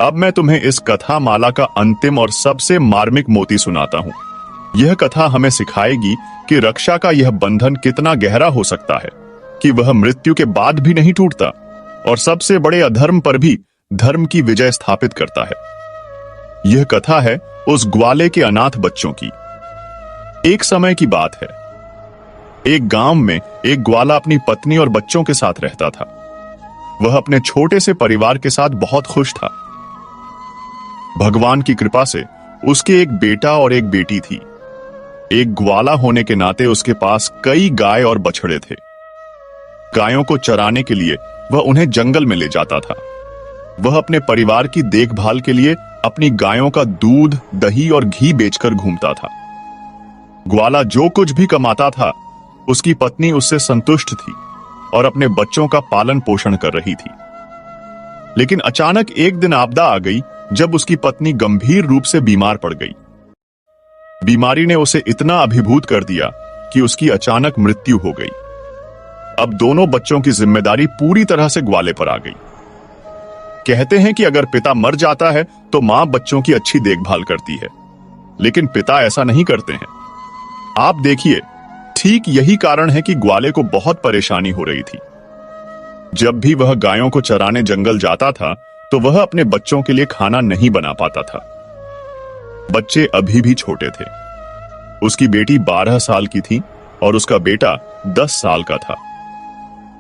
अब मैं तुम्हें इस कथा माला का अंतिम और सबसे मार्मिक मोती सुनाता हूं। यह कथा हमें सिखाएगी कि रक्षा का यह बंधन कितना गहरा हो सकता है कि वह मृत्यु के बाद भी नहीं टूटता और सबसे बड़े अधर्म पर भी धर्म की विजय स्थापित करता है। यह कथा है उस ग्वाले के अनाथ बच्चों की। एक समय की बात है। एक गांव में एक ग्वाला अपनी पत्नी और बच्चों के साथ रहता था। वह अपने छोटे से परिवार के साथ बहुत खुश था। भगवान की कृपा से उसके एक बेटा और एक बेटी थी। एक ग्वाला होने के नाते उसके पास कई गाय और बछड़े थे। गायों को चराने के लिए वह उन्हें जंगल में ले जाता था। वह अपने परिवार की देखभाल के लिए अपनी गायों का दूध, दही और घी बेचकर घूमता था। ग्वाला जो कुछ भी कमाता था, उसकी पत्नी उससे संतुष्ट थी और अपने बच्चों का पालन पोषण कर रही थी। लेकिन अचानक एक दिन आपदा आ गई, जब उसकी पत्नी गंभीर रूप से बीमार पड़ गई। बीमारी ने उसे इतना अभिभूत कर दिया कि उसकी अचानक मृत्यु हो गई। अब दोनों बच्चों की जिम्मेदारी पूरी तरह से ग्वाले पर आ गई। कहते हैं कि अगर पिता मर जाता है तो मां बच्चों की अच्छी देखभाल करती है, लेकिन पिता ऐसा नहीं करते हैं। आप देखिए, ठीक यही कारण है कि ग्वाले को बहुत परेशानी हो रही थी। जब भी वह गायों को चराने जंगल जाता था तो वह अपने बच्चों के लिए खाना नहीं बना पाता था। बच्चे अभी भी छोटे थे। उसकी बेटी 12 साल की थी और उसका बेटा 10 साल का था।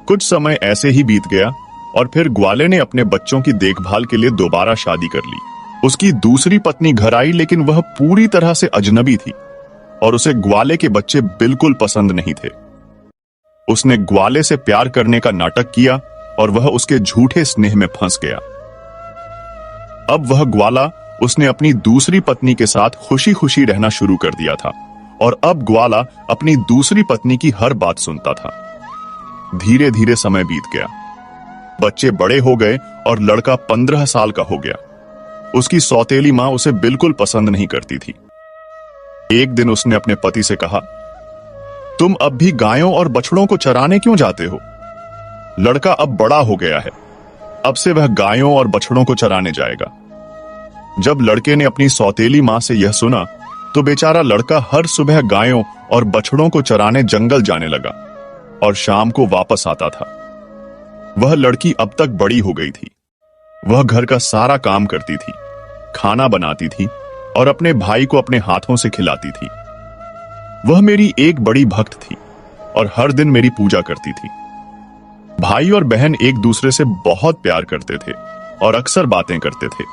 कुछ समय ऐसे ही बीत गया और फिर ग्वाले ने अपने बच्चों की देखभाल के लिए दोबारा शादी कर ली। उसकी दूसरी पत्नी घर आई, लेकिन वह पूरी तरह से अजनबी थी और उसे ग्वाले के बच्चे बिल्कुल पसंद नहीं थे। उसने ग्वाले से प्यार करने का नाटक किया और वह उसके झूठे स्नेह में फंस गया। अब वह ग्वाला उसने अपनी दूसरी पत्नी के साथ खुशी खुशी रहना शुरू कर दिया था और अब ग्वाला अपनी दूसरी पत्नी की हर बात सुनता था। धीरे धीरे समय बीत गया। बच्चे बड़े हो गए और लड़का 15 साल का हो गया। उसकी सौतेली मां उसे बिल्कुल पसंद नहीं करती थी। एक दिन उसने अपने पति से कहा, तुम अब भी गायों और बछड़ों को चराने क्यों जाते हो? लड़का अब बड़ा हो गया है, अब से वह गायों और बछड़ों को चराने जाएगा। जब लड़के ने अपनी सौतेली मां से यह सुना तो बेचारा लड़का हर सुबह गायों और बछड़ों को चराने जंगल जाने लगा और शाम को वापस आता था। वह लड़की अब तक बड़ी हो गई थी। वह घर का सारा काम करती थी, खाना बनाती थी और अपने भाई को अपने हाथों से खिलाती थी। वह मेरी एक बड़ी भक्त थी और हर दिन मेरी पूजा करती थी। भाई और बहन एक दूसरे से बहुत प्यार करते थे और अक्सर बातें करते थे।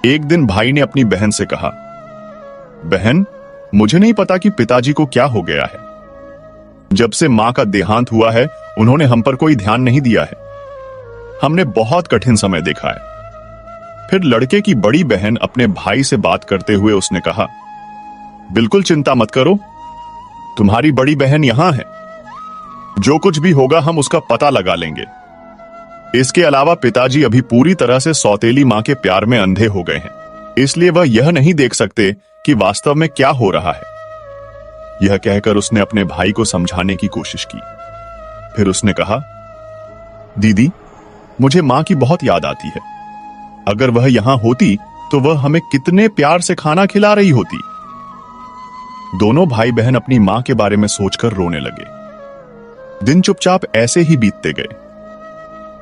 एक दिन भाई ने अपनी बहन से कहा, बहन, मुझे नहीं पता कि पिताजी को क्या हो गया है। जब से मां का देहांत हुआ है उन्होंने हम पर कोई ध्यान नहीं दिया है। हमने बहुत कठिन समय देखा है। फिर लड़के की बड़ी बहन अपने भाई से बात करते हुए उसने कहा, बिल्कुल चिंता मत करो, तुम्हारी बड़ी बहन यहां है। जो कुछ भी होगा हम उसका पता लगा लेंगे। इसके अलावा पिताजी अभी पूरी तरह से सौतेली मां के प्यार में अंधे हो गए हैं, इसलिए वह यह नहीं देख सकते कि वास्तव में क्या हो रहा है। यह कहकर उसने अपने भाई को समझाने की कोशिश की। फिर उसने कहा, दीदी, मुझे मां की बहुत याद आती है। अगर वह यहां होती तो वह हमें कितने प्यार से खाना खिला रही होती। दोनों भाई बहन अपनी मां के बारे में सोचकर रोने लगे। दिन चुपचाप ऐसे ही बीतते गए।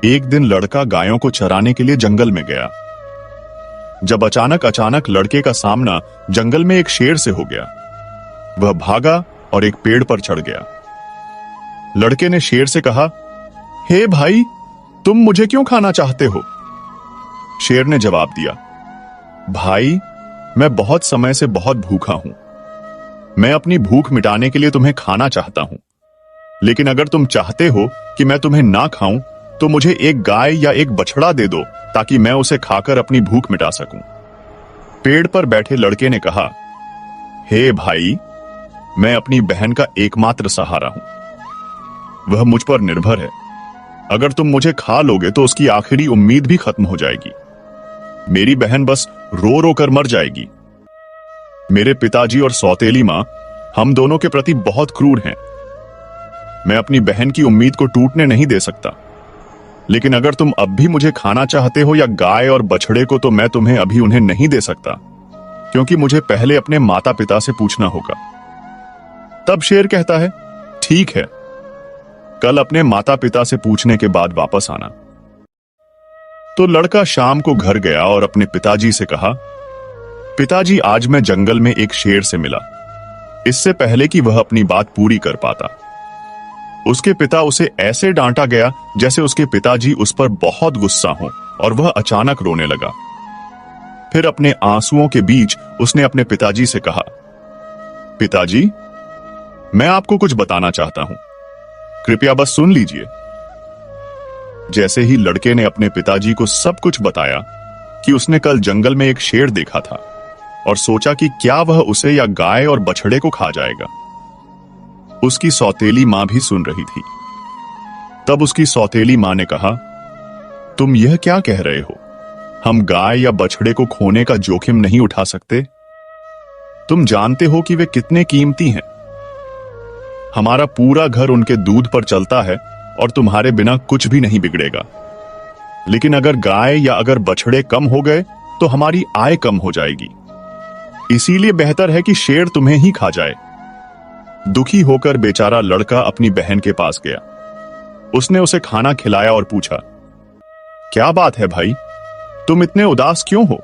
एक दिन लड़का गायों को चराने के लिए जंगल में गया। जब अचानक लड़के का सामना जंगल में एक शेर से हो गया। वह भागा और एक पेड़ पर चढ़ गया। लड़के ने शेर से कहा, हे भाई, तुम मुझे क्यों खाना चाहते हो? शेर ने जवाब दिया, भाई, मैं बहुत समय से बहुत भूखा हूं। मैं अपनी भूख मिटाने के लिए तुम्हें खाना चाहता हूं, लेकिन अगर तुम चाहते हो कि मैं तुम्हें ना खाऊं तो मुझे एक गाय या एक बछड़ा दे दो ताकि मैं उसे खाकर अपनी भूख मिटा सकूं। पेड़ पर बैठे लड़के ने कहा, हे भाई, मैं अपनी बहन का एकमात्र सहारा हूं। वह मुझ पर निर्भर है। अगर तुम मुझे खा लोगे तो उसकी आखिरी उम्मीद भी खत्म हो जाएगी। मेरी बहन बस रो रो कर मर जाएगी। मेरे पिताजी और सौतेली मां हम दोनों के प्रति बहुत क्रूर हैं। मैं अपनी बहन की उम्मीद को टूटने नहीं दे सकता। लेकिन अगर तुम अब भी मुझे खाना चाहते हो या गाय और बछड़े को, तो मैं तुम्हें अभी उन्हें नहीं दे सकता, क्योंकि मुझे पहले अपने माता पिता से पूछना होगा। तब शेर कहता है, ठीक है, कल अपने माता पिता से पूछने के बाद वापस आना। तो लड़का शाम को घर गया और अपने पिताजी से कहा, पिताजी, आज मैं जंगल में एक शेर से मिला। इससे पहले कि वह अपनी बात पूरी कर पाता, उसके पिता उसे ऐसे डांटा गया जैसे उसके पिताजी उस पर बहुत गुस्सा हो, और वह अचानक रोने लगा। फिर अपने आंसुओं के बीच उसने अपने पिताजी से कहा, पिताजी, मैं आपको कुछ बताना चाहता हूं, कृपया बस सुन लीजिए। जैसे ही लड़के ने अपने पिताजी को सब कुछ बताया कि उसने कल जंगल में एक शेर देखा था और सोचा कि क्या वह उसे या गाय और बछड़े को खा जाएगा, उसकी सौतेली मां भी सुन रही थी। तब उसकी सौतेली मां ने कहा, तुम यह क्या कह रहे हो? हम गाय या बछड़े को खोने का जोखिम नहीं उठा सकते? तुम जानते हो कि वे कितने कीमती हैं। हमारा पूरा घर उनके दूध पर चलता है और तुम्हारे बिना कुछ भी नहीं बिगड़ेगा। लेकिन अगर गाय या अगर बछड़े कम हो गए तो हमारी आय कम हो जाएगी। इसीलिए बेहतर है कि शेर तुम्हें ही खा जाए। दुखी होकर बेचारा लड़का अपनी बहन के पास गया। उसने उसे खाना खिलाया और पूछा, क्या बात है भाई, तुम इतने उदास क्यों हो?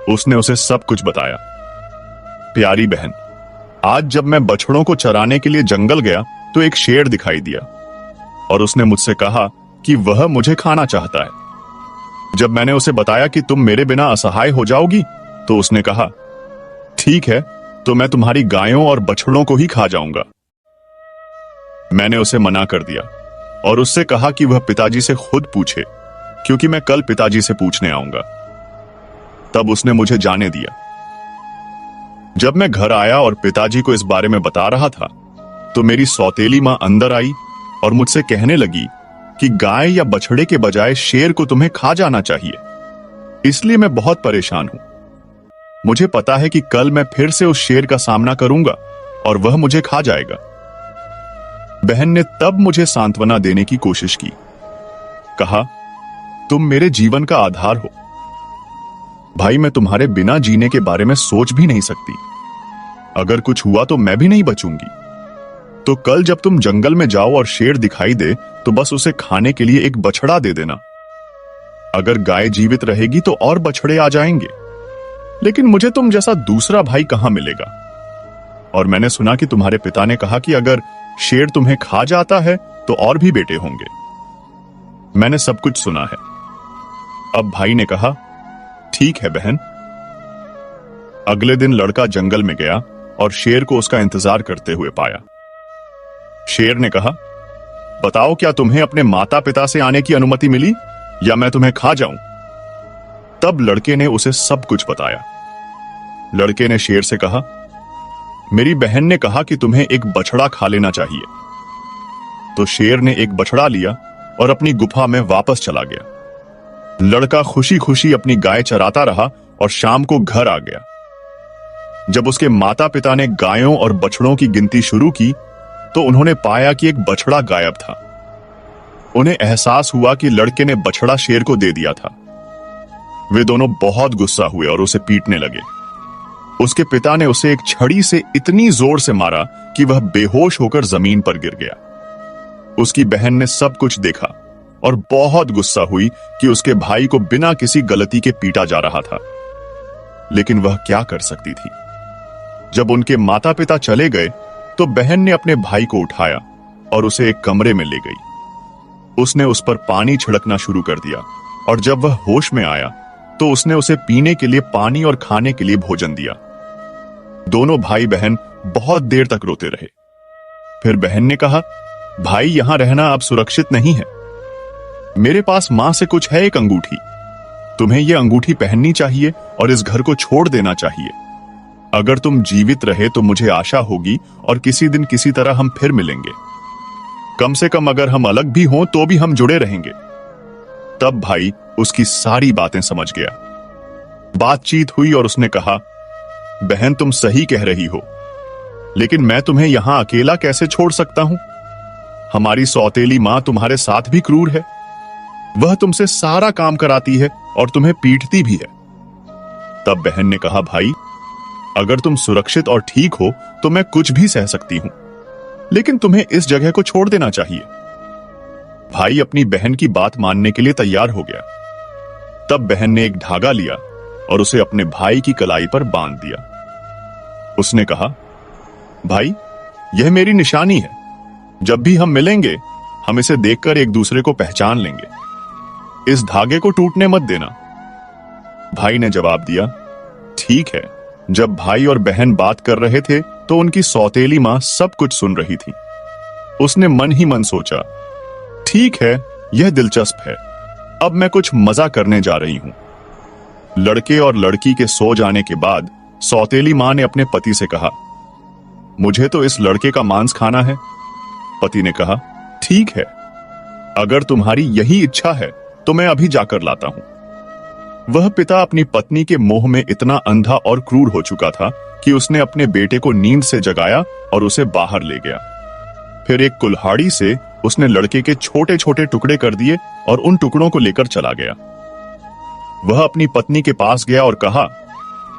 उसने उसे सब कुछ बताया। प्यारी बहन, आज जब मैं बछड़ों को चराने के लिए जंगल गया तो एक शेर दिखाई दिया और उसने मुझसे कहा कि वह मुझे खाना चाहता है। जब मैंने उसे बताया कि तुम मेरे बिना असहाय हो जाओगी तो उसने कहा, ठीक है, तो मैं तुम्हारी गायों और बछड़ों को ही खा जाऊंगा। मैंने उसे मना कर दिया और उससे कहा कि वह पिताजी से खुद पूछे, क्योंकि मैं कल पिताजी से पूछने आऊंगा। तब उसने मुझे जाने दिया। जब मैं घर आया और पिताजी को इस बारे में बता रहा था तो मेरी सौतेली मां अंदर आई और मुझसे कहने लगी कि गाय या बछड़े के बजाय शेर को तुम्हें खा जाना चाहिए। इसलिए मैं बहुत परेशान हूं। मुझे पता है कि कल मैं फिर से उस शेर का सामना करूंगा और वह मुझे खा जाएगा। बहन ने तब मुझे सांत्वना देने की कोशिश की। कहा, तुम मेरे जीवन का आधार हो। भाई, मैं तुम्हारे बिना जीने के बारे में सोच भी नहीं सकती। अगर कुछ हुआ तो मैं भी नहीं बचूंगी। तो कल जब तुम जंगल में जाओ और शेर दिखाई दे तो बस उसे खाने के लिए एक बछड़ा दे देना। अगर गाय जीवित रहेगी तो और बछड़े आ जाएंगे, लेकिन मुझे तुम जैसा दूसरा भाई कहां मिलेगा। और मैंने सुना कि तुम्हारे पिता ने कहा कि अगर शेर तुम्हें खा जाता है तो और भी बेटे होंगे। मैंने सब कुछ सुना है। अब भाई ने कहा, ठीक है बहन। अगले दिन लड़का जंगल में गया और शेर को उसका इंतजार करते हुए पाया। शेर ने कहा, बताओ, क्या तुम्हें अपने माता पिता से आने की अनुमति मिली या मैं तुम्हें खा जाऊं? तब लड़के ने उसे सब कुछ बताया। लड़के ने शेर से कहा, मेरी बहन ने कहा कि तुम्हें एक बछड़ा खा लेना चाहिए। तो शेर ने एक बछड़ा लिया और अपनी गुफा में वापस चला गया। लड़का खुशी खुशी अपनी गाय चराता रहा और शाम को घर आ गया। जब उसके माता पिता ने गायों और बछड़ों की गिनती शुरू की तो उन्होंने पाया कि एक बछड़ा गायब था। उन्हें एहसास हुआ कि लड़के ने बछड़ा शेर को दे दिया था। वे दोनों बहुत गुस्सा हुए और उसे पीटने लगे। उसके पिता ने उसे एक छड़ी से इतनी जोर से मारा कि वह बेहोश होकर जमीन पर गिर गया। उसकी बहन ने सब कुछ देखा और बहुत गुस्सा हुई कि उसके भाई को बिना किसी गलती के पीटा जा रहा था। लेकिन वह क्या कर सकती थी। जब उनके माता पिता चले गए तो बहन ने अपने भाई को उठाया और उसे एक कमरे में ले गई। उसने उस पर पानी छिड़कना शुरू कर दिया और जब वह होश में आया तो उसने उसे पीने के लिए पानी और खाने के लिए भोजन दिया। दोनों भाई बहन बहुत देर तक रोते रहे। फिर बहन ने कहा, भाई, यहां रहना अब सुरक्षित नहीं है। मेरे पास मां से कुछ है, एक अंगूठी। तुम्हें यह अंगूठी पहननी चाहिए और इस घर को छोड़ देना चाहिए। अगर तुम जीवित रहे तो मुझे आशा होगी और किसी दिन किसी तरह हम फिर मिलेंगे। कम से कम अगर हम अलग भी हों तो भी हम जुड़े रहेंगे। तब भाई उसकी सारी बातें समझ गया। बातचीत हुई और उसने कहा, बहन, तुम सही कह रही हो, लेकिन मैं तुम्हें यहां अकेला कैसे छोड़ सकता हूं? हमारी सौतेली मां तुम्हारे साथ भी क्रूर है। वह तुमसे सारा काम कराती है और तुम्हें पीटती भी है। तब बहन ने कहा, भाई, अगर तुम सुरक्षित और ठीक हो तो मैं कुछ भी सह सकती हूं, लेकिन तुम्हें इस जगह को छोड़ देना चाहिए। भाई अपनी बहन की बात मानने के लिए तैयार हो गया। तब बहन ने एक धागा लिया और उसे अपने भाई की कलाई पर बांध दिया। उसने कहा, भाई, यह मेरी निशानी है। जब भी हम मिलेंगे हम इसे देखकर एक दूसरे को पहचान लेंगे। इस धागे को टूटने मत देना। भाई ने जवाब दिया, ठीक है। जब भाई और बहन बात कर रहे थे तो उनकी सौतेली मां सब कुछ सुन रही थी। उसने मन ही मन सोचा, ठीक है, यह दिलचस्प है। अब मैं कुछ मजा करने जा रही हूं। लड़के और लड़की के सो जाने के बाद सौतेली मां ने अपने पति से कहा, मुझे तो इस लड़के का मांस खाना है। पति ने कहा, ठीक है, अगर तुम्हारी यही इच्छा है तो मैं अभी जाकर लाता हूं। वह पिता अपनी पत्नी के मोह में इतना अंधा और क्रूर हो चुका था कि उसने अपने बेटे को नींद से जगाया और उसे बाहर ले गया। फिर एक कुल्हाड़ी से उसने लड़के के छोटे छोटे टुकड़े कर दिए और उन टुकड़ों को लेकर चला गया। वह अपनी पत्नी के पास गया और कहा,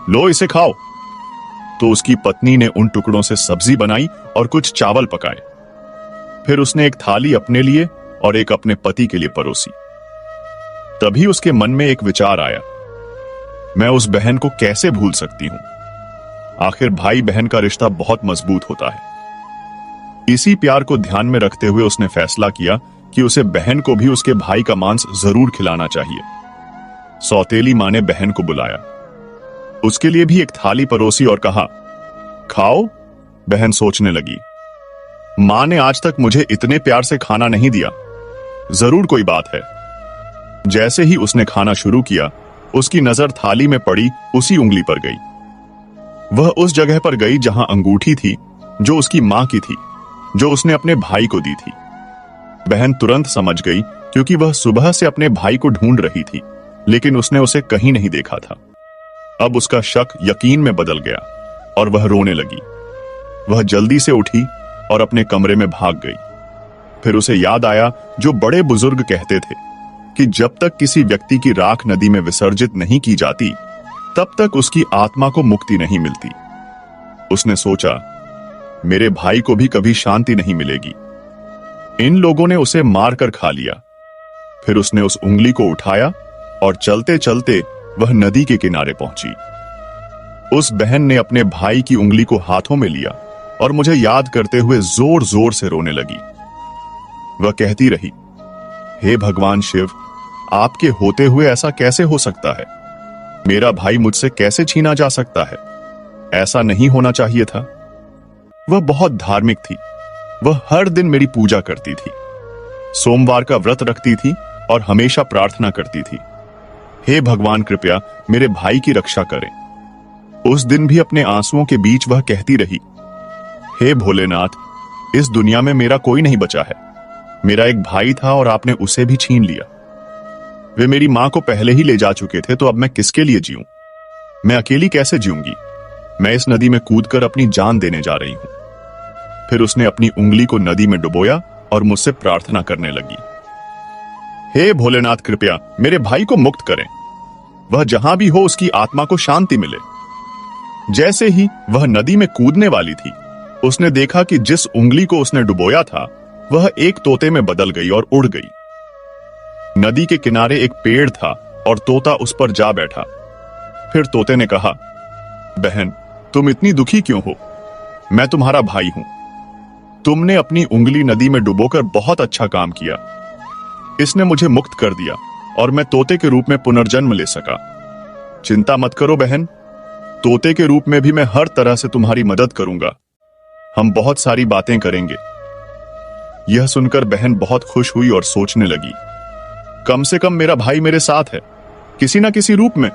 लो इसे खाओ। तो उसकी पत्नी ने उन टुकड़ों से सब्जी बनाई और कुछ चावल पकाए। फिर उसने एक थाली अपने लिए और एक अपने पति के लिए परोसी। तभी उसके मन में एक विचार आया, मैं उस बहन को कैसे भूल सकती हूं? आखिर भाई बहन का रिश्ता बहुत मजबूत होता है। इसी प्यार को ध्यान में रखते हुए उसने फैसला किया कि उसे बहन को भी उसके भाई का मांस जरूर खिलाना चाहिए। सौतेली मां ने बहन को बुलाया, उसके लिए भी एक थाली परोसी और कहा, खाओ। बहन सोचने लगी, मां ने आज तक मुझे इतने प्यार से खाना नहीं दिया, जरूर कोई बात है। जैसे ही उसने खाना शुरू किया, उसकी नजर थाली में पड़ी उसी उंगली पर गई। वह उस जगह पर गई जहां अंगूठी थी जो उसकी मां की थी, जो उसने अपने भाई को दी थी। बहन तुरंत समझ गई क्योंकि वह सुबह से अपने भाई को ढूंढ रही थी, लेकिन उसने उसे कहीं नहीं देखा था। अब उसका शक यकीन में बदल गया और वह रोने लगी। वह जल्दी से उठी और अपने कमरे में भाग गई। फिर उसे याद आया जो बड़े बुजुर्ग कहते थे कि जब तक किसी व्यक्ति की राख नदी में विसर्जित नहीं की जाती, तब तक उसकी आत्मा को मुक्ति नहीं मिलती। उसने सोचा, मेरे भाई को भी कभी शांति नहीं मिलेगी। इन लोगों ने उसे मारकर खा लिया। फिर उसने उस उंगली को उठाया और चलते चलते वह नदी के किनारे पहुंची। उस बहन ने अपने भाई की उंगली को हाथों में लिया और मुझे याद करते हुए जोर जोर से रोने लगी। वह कहती रही, हे भगवान शिव, आपके होते हुए ऐसा कैसे हो सकता है? मेरा भाई मुझसे कैसे छीना जा सकता है? ऐसा नहीं होना चाहिए था। वह बहुत धार्मिक थी। वह हर दिन मेरी पूजा करती थी, सोमवार का व्रत रखती थी और हमेशा प्रार्थना करती थी, हे भगवान कृपया मेरे भाई की रक्षा करें। उस दिन भी अपने आंसुओं के बीच वह कहती रही, हे भोलेनाथ, इस दुनिया में मेरा कोई नहीं बचा है। मेरा एक भाई था और आपने उसे भी छीन लिया। वे मेरी मां को पहले ही ले जा चुके थे, तो अब मैं किसके लिए जीऊं? मैं अकेली कैसे जीऊंगी? मैं इस नदी में कूदकर अपनी जान देने जा रही हूं। फिर उसने अपनी उंगली को नदी में डुबोया और मुझसे प्रार्थना करने लगी, हे भोलेनाथ कृपया मेरे भाई को मुक्त करें। वह जहां भी हो उसकी आत्मा को शांति मिले। जैसे ही वह नदी में कूदने वाली थी, उसने देखा कि जिस उंगली को उसने डुबोया था वह एक तोते में बदल गई और उड़ गई। नदी के किनारे एक पेड़ था और तोता उस पर जा बैठा। फिर तोते ने कहा, बहन, तुम इतनी दुखी क्यों हो? मैं तुम्हारा भाई हूं। तुमने अपनी उंगली नदी में डुबोकर बहुत अच्छा काम किया। इसने मुझे मुक्त कर दिया और मैं तोते के रूप में पुनर्जन्म ले सका। चिंता मत करो बहन, तोते के रूप में भी मैं हर तरह से तुम्हारी मदद करूंगा। हम बहुत सारी बातें करेंगे। यह सुनकर बहन बहुत खुश हुई और सोचने लगी, कम से कम मेरा भाई मेरे साथ है, किसी ना किसी रूप में।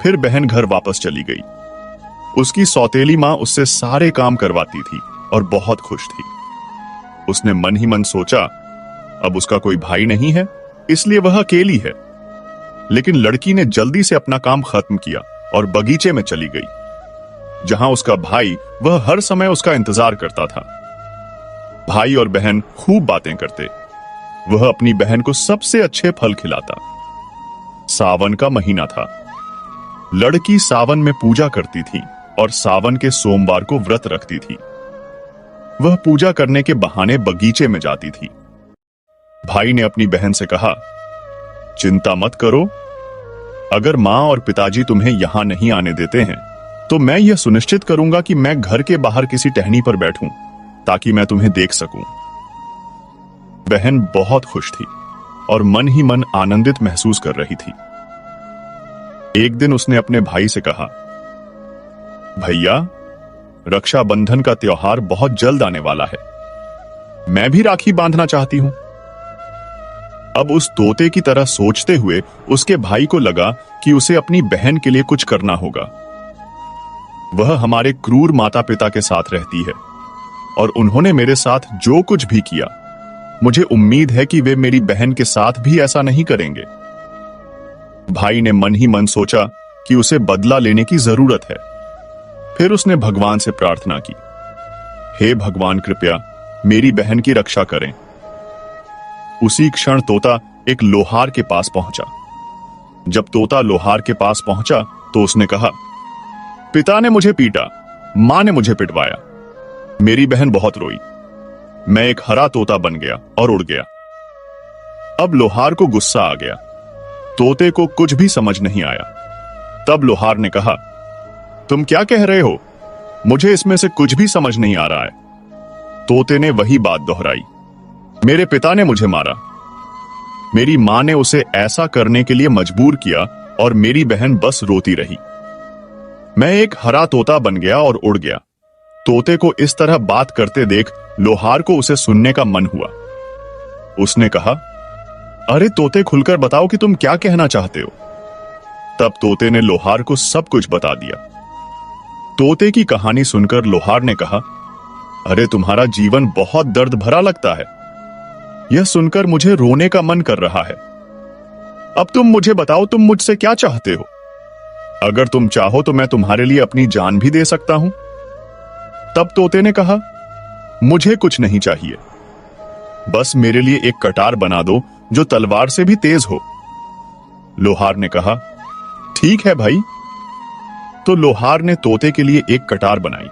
फिर बहन घर वापस चली गई। उसकी सौतेली मां उससे सारे काम करवाती थी और बहुत खुश थी। उसने मन ही मन सोचा, अब उसका कोई भाई नहीं है, इसलिए वह अकेली है। लेकिन लड़की ने जल्दी से अपना काम खत्म किया और बगीचे में चली गई, जहां उसका भाई वह हर समय उसका इंतजार करता था। भाई और बहन खूब बातें करते। वह अपनी बहन को सबसे अच्छे फल खिलाता। सावन का महीना था। लड़की सावन में पूजा करती थी और सावन के सोमवार को व्रत रखती थी। वह पूजा करने के बहाने बगीचे में जाती थी। भाई ने अपनी बहन से कहा, चिंता मत करो, अगर मां और पिताजी तुम्हें यहां नहीं आने देते हैं तो मैं यह सुनिश्चित करूंगा कि मैं घर के बाहर किसी टहनी पर बैठूं ताकि मैं तुम्हें देख सकूं। बहन बहुत खुश थी और मन ही मन आनंदित महसूस कर रही थी। एक दिन उसने अपने भाई से कहा, भैया, रक्षाबंधन का त्योहार बहुत जल्द आने वाला है। मैं भी राखी बांधना चाहती हूं। अब उस तोते की तरह सोचते हुए उसके भाई को लगा कि उसे अपनी बहन के लिए कुछ करना होगा। वह हमारे क्रूर माता पिता के साथ रहती है और उन्होंने मेरे साथ जो कुछ भी किया, मुझे उम्मीद है कि वे मेरी बहन के साथ भी ऐसा नहीं करेंगे। भाई ने मन ही मन सोचा कि उसे बदला लेने की जरूरत है। फिर उसने भगवान से प्रार्थना की, हे भगवान, कृपया मेरी बहन की रक्षा करें। उसी क्षण तोता एक लोहार के पास पहुंचा। जब तोता लोहार के पास पहुंचा तो उसने कहा, पिता ने मुझे पीटा, मां ने मुझे पिटवाया, मेरी बहन बहुत रोई, मैं एक हरा तोता बन गया और उड़ गया। अब लोहार को गुस्सा आ गया। तोते को कुछ भी समझ नहीं आया। तब लोहार ने कहा, तुम क्या कह रहे हो? मुझे इसमें से कुछ भी समझ नहीं आ रहा है। तोते ने वही बात दोहराई, मेरे पिता ने मुझे मारा, मेरी मां ने उसे ऐसा करने के लिए मजबूर किया और मेरी बहन बस रोती रही। मैं एक हरा तोता बन गया और उड़ गया। तोते को इस तरह बात करते देख लोहार को उसे सुनने का मन हुआ। उसने कहा, अरे तोते, खुलकर बताओ कि तुम क्या कहना चाहते हो। तब तोते ने लोहार को सब कुछ बता दिया। तोते की कहानी सुनकर लोहार ने कहा, अरे तुम्हारा जीवन बहुत दर्द भरा लगता है। यह सुनकर मुझे रोने का मन कर रहा है। अब तुम मुझे बताओ, तुम मुझसे क्या चाहते हो? अगर तुम चाहो तो मैं तुम्हारे लिए अपनी जान भी दे सकता हूं। तब तोते ने कहा, मुझे कुछ नहीं चाहिए, बस मेरे लिए एक कटार बना दो जो तलवार से भी तेज हो। लोहार ने कहा, ठीक है भाई। तो लोहार ने तोते के लिए एक कटार बनाई।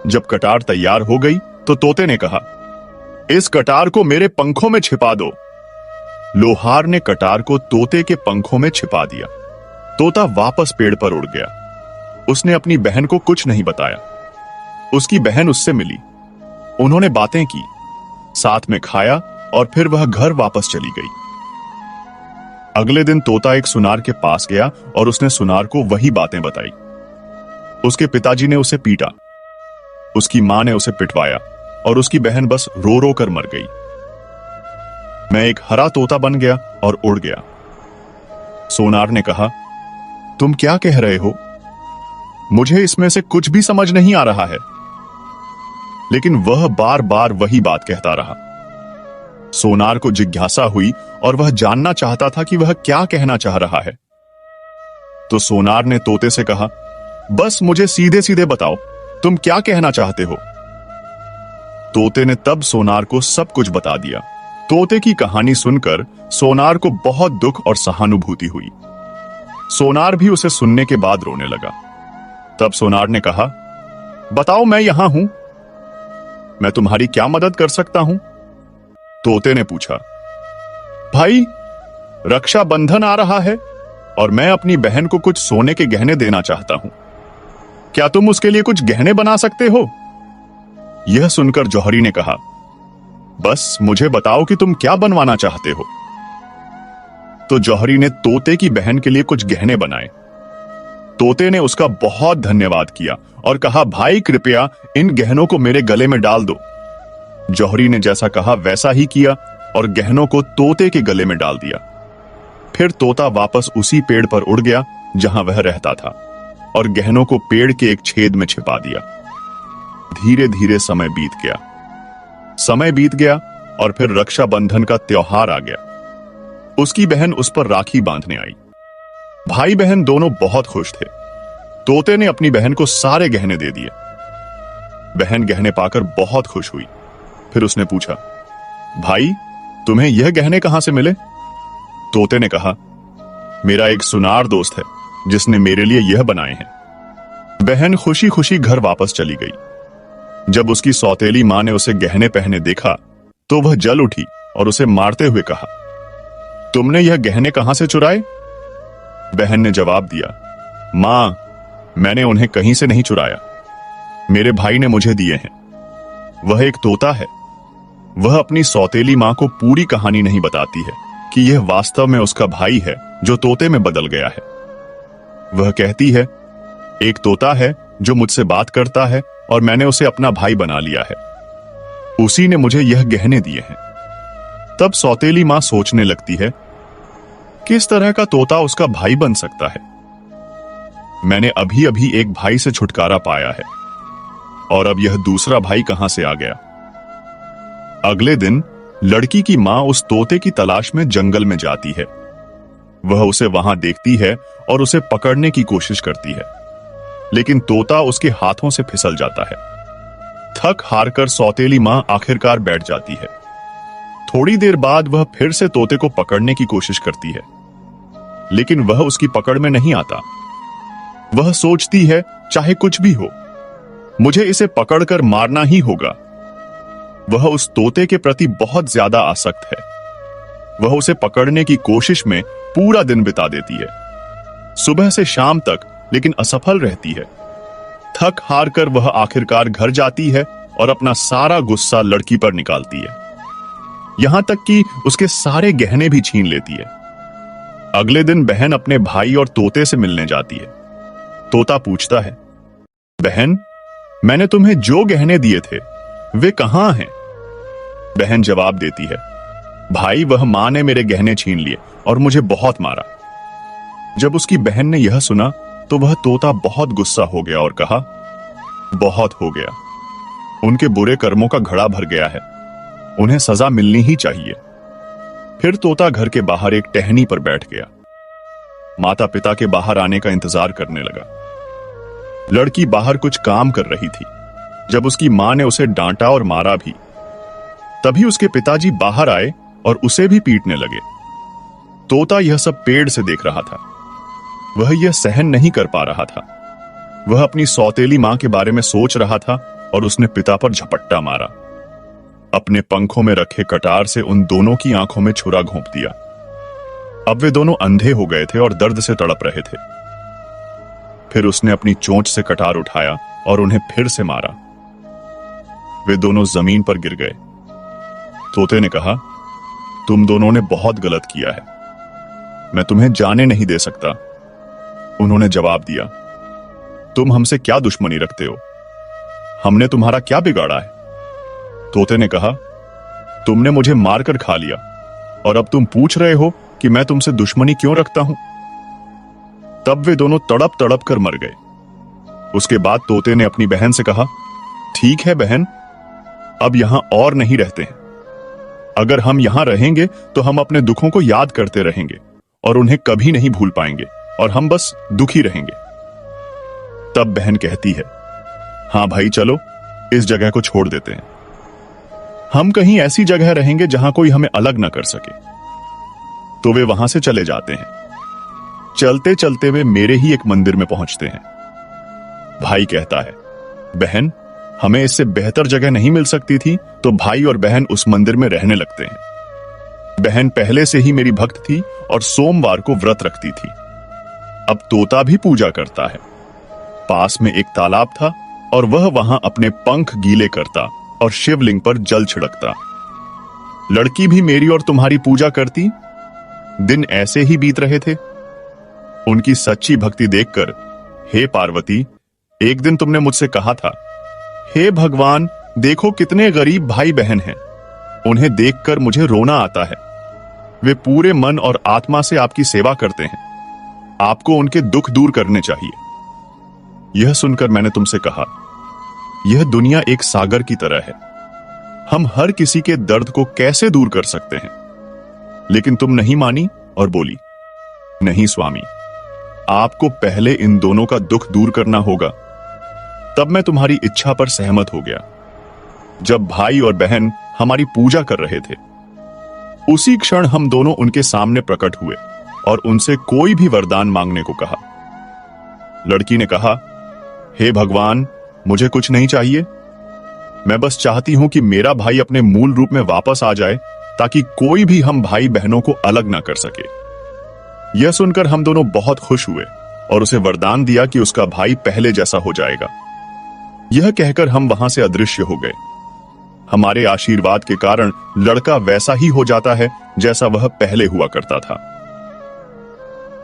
जब कटार तैयार हो गई तो तोते ने कहा, इस कटार को मेरे पंखों में छिपा दो। लोहार ने कटार को तोते के पंखों में छिपा दिया। तोता वापस पेड़ पर उड़ गया। उसने अपनी बहन को कुछ नहीं बताया। उसकी बहन उससे मिली, उन्होंने बातें की, साथ में खाया और फिर वह घर वापस चली गई। अगले दिन तोता एक सुनार के पास गया और उसने सुनार को वही बातें बताई। उसके पिताजी ने उसे पीटा, उसकी मां ने उसे पिटवाया और उसकी बहन बस रो रो कर मर गई। मैं एक हरा तोता बन गया और उड़ गया। सोनार ने कहा, तुम क्या कह रहे हो? मुझे इसमें से कुछ भी समझ नहीं आ रहा है। लेकिन वह बार बार वही बात कहता रहा। सोनार को जिज्ञासा हुई और वह जानना चाहता था कि वह क्या कहना चाह रहा है। तो सोनार ने तोते से कहा, बस मुझे सीधे सीधे बताओ, तुम क्या कहना चाहते हो? तोते ने तब सोनार को सब कुछ बता दिया। तोते की कहानी सुनकर सोनार को बहुत दुख और सहानुभूति हुई। सोनार भी उसे सुनने के बाद रोने लगा। तब सोनार ने कहा, बताओ, मैं यहां हूं, मैं तुम्हारी क्या मदद कर सकता हूं? तोते ने पूछा, भाई, रक्षाबंधन आ रहा है और मैं अपनी बहन को कुछ सोने के गहने देना चाहता हूं। क्या तुम उसके लिए कुछ गहने बना सकते हो? यह सुनकर जौहरी ने कहा, बस मुझे बताओ कि तुम क्या बनवाना चाहते हो। तो जौहरी ने तोते की बहन के लिए कुछ गहने बनाए। तोते ने उसका बहुत धन्यवाद किया और कहा, भाई, कृपया इन गहनों को मेरे गले में डाल दो। जौहरी ने जैसा कहा वैसा ही किया और गहनों को तोते के गले में डाल दिया। फिर तोता वापस उसी पेड़ पर उड़ गया जहां वह रहता था और गहनों को पेड़ के एक छेद में छिपा दिया। धीरे धीरे समय बीत गया और फिर रक्षाबंधन का त्योहार आ गया। उसकी बहन उस पर राखी बांधने आई। भाई बहन दोनों बहुत खुश थे। तोते ने अपनी बहन को सारे गहने दे दिए। बहन गहने पाकर बहुत खुश हुई। फिर उसने पूछा, भाई, तुम्हें यह गहने कहां से मिले? तोते ने कहा, मेरा एक सुनार दोस्त है जिसने मेरे लिए यह बनाए हैं। बहन खुशी खुशी घर वापस चली गई। जब उसकी सौतेली मां ने उसे गहने पहने देखा तो वह जल उठी और उसे मारते हुए कहा, तुमने यह गहने कहां से चुराए? बहन ने जवाब दिया, मां, मैंने उन्हें कहीं से नहीं चुराया, मेरे भाई ने मुझे दिए हैं। वह एक तोता है। वह अपनी सौतेली मां को पूरी कहानी नहीं बताती है कि यह वास्तव में उसका भाई है जो तोते में बदल गया है। वह कहती है, एक तोता है जो मुझसे बात करता है और मैंने उसे अपना भाई बना लिया है। उसी ने मुझे यह गहने दिए हैं। तब सौतेली मां सोचने लगती है, किस तरह का तोता उसका भाई बन सकता है? मैंने अभी अभी एक भाई से छुटकारा पाया है और अब यह दूसरा भाई कहां से आ गया? अगले दिन लड़की की मां उस तोते की तलाश में जंगल में जाती है। वह उसे वहां देखती है और उसे पकड़ने की कोशिश करती है, लेकिन तोता उसके हाथों से फिसल जाता है। थक हारकर सौतेली मां आखिरकार बैठ जाती है। थोड़ी देर बाद वह फिर से तोते को पकड़ने की कोशिश करती है, लेकिन वह उसकी पकड़ में नहीं आता। वह सोचती है, चाहे कुछ भी हो, मुझे इसे पकड़कर मारना ही होगा। वह उस तोते के प्रति बहुत ज्यादा आसक्त है। वह उसे पकड़ने की कोशिश में पूरा दिन बिता देती है, सुबह से शाम तक, लेकिन असफल रहती है। थक हार कर वह आखिरकार घर जाती है और अपना सारा गुस्सा लड़की पर निकालती है, यहां तक कि उसके सारे गहने भी छीन लेती है। अगले दिन बहन अपने भाई और तोते से मिलने जाती है। तोता पूछता है, बहन, मैंने तुम्हें जो गहने दिए थे वे कहां हैं? बहन जवाब देती है, भाई, वह मां ने मेरे गहने छीन लिए और मुझे बहुत मारा। जब उसकी बहन ने यह सुना तो वह तोता बहुत गुस्सा हो गया और कहा, बहुत हो गया, उनके बुरे कर्मों का घड़ा भर गया है, उन्हें सजा मिलनी ही चाहिए। फिर तोता घर के बाहर एक टहनी पर बैठ गया। माता पिता के बाहर आने का इंतजार करने लगा। लड़की बाहर कुछ काम कर रही थी जब उसकी मां ने उसे डांटा और मारा भी। तभी उसके पिताजी बाहर आए और उसे भी पीटने लगे। तोता यह सब पेड़ से देख रहा था। वह यह सहन नहीं कर पा रहा था। वह अपनी सौतेली मां के बारे में सोच रहा था और उसने पिता पर झपट्टा मारा। अपने पंखों में रखे कटार से उन दोनों की आंखों में छुरा घोंप दिया। अब वे दोनों अंधे हो गए थे और दर्द से तड़प रहे थे। फिर उसने अपनी चोंच से कटार उठाया और उन्हें फिर से मारा। वे दोनों जमीन पर गिर गए। तोते ने कहा, तुम दोनों ने बहुत गलत किया है, मैं तुम्हें जाने नहीं दे सकता। उन्होंने जवाब दिया, तुम हमसे क्या दुश्मनी रखते हो? हमने तुम्हारा क्या बिगाड़ा है? तोते ने कहा, तुमने मुझे मारकर खा लिया और अब तुम पूछ रहे हो कि मैं तुमसे दुश्मनी क्यों रखता हूं? तब वे दोनों तड़प तड़प कर मर गए। उसके बाद तोते ने अपनी बहन से कहा, ठीक है बहन, अब यहां और नहीं रहते हैं। अगर हम यहां रहेंगे तो हम अपने दुखों को याद करते रहेंगे और उन्हें कभी नहीं भूल पाएंगे और हम बस दुखी रहेंगे। तब बहन कहती है, हां भाई, चलो इस जगह को छोड़ देते हैं। हम कहीं ऐसी जगह रहेंगे जहां कोई हमें अलग ना कर सके। तो वे वहां से चले जाते हैं। चलते चलते वे मेरे ही एक मंदिर में पहुंचते हैं। भाई कहता है, बहन, हमें इससे बेहतर जगह नहीं मिल सकती थी? तो भाई और बहन उस मंदिर में रहने लगते हैं। बहन पहले से ही मेरी भक्त थी और सोमवार को व्रत रखती थी। अब तोता भी पूजा करता है। पास में एक तालाब था और वह वहां अपने पंख गीले करता और शिवलिंग पर जल छिड़कता। लड़की भी मेरी और तुम्हारी पूजा करती। दिन ऐसे ही बीत रहे थे। उनकी सच्ची भक्ति देखकर, हे पार्वती, एक दिन तुमने मुझसे कहा था, हे भगवान, देखो कितने गरीब भाई बहन हैं, उन्हें देखकर मुझे रोना आता है। वे पूरे मन और आत्मा से आपकी सेवा करते हैं, आपको उनके दुख दूर करने चाहिए। यह सुनकर मैंने तुमसे कहा, यह दुनिया एक सागर की तरह है, हम हर किसी के दर्द को कैसे दूर कर सकते हैं? लेकिन तुम नहीं मानी और बोली, नहीं स्वामी, आपको पहले इन दोनों का दुख दूर करना होगा। तब मैं तुम्हारी इच्छा पर सहमत हो गया। जब भाई और बहन हमारी पूजा कर रहे थे, उसी क्षण हम दोनों उनके सामने प्रकट हुए और उनसे कोई भी वरदान मांगने को कहा। लड़की ने कहा, हे भगवान, मुझे कुछ नहीं चाहिए। मैं बस चाहती हूं कि मेरा भाई अपने मूल रूप में वापस आ जाए, ताकि कोई भी हम भाई बहनों को अलग ना कर सके। यह सुनकर हम दोनों बहुत खुश हुए और उसे वरदान दिया कि उसका भाई पहले जैसा हो जाएगा। यह कहकर हम वहां से अदृश्य हो गए। हमारे आशीर्वाद के कारण लड़का वैसा ही हो जाता है जैसा वह पहले हुआ करता था।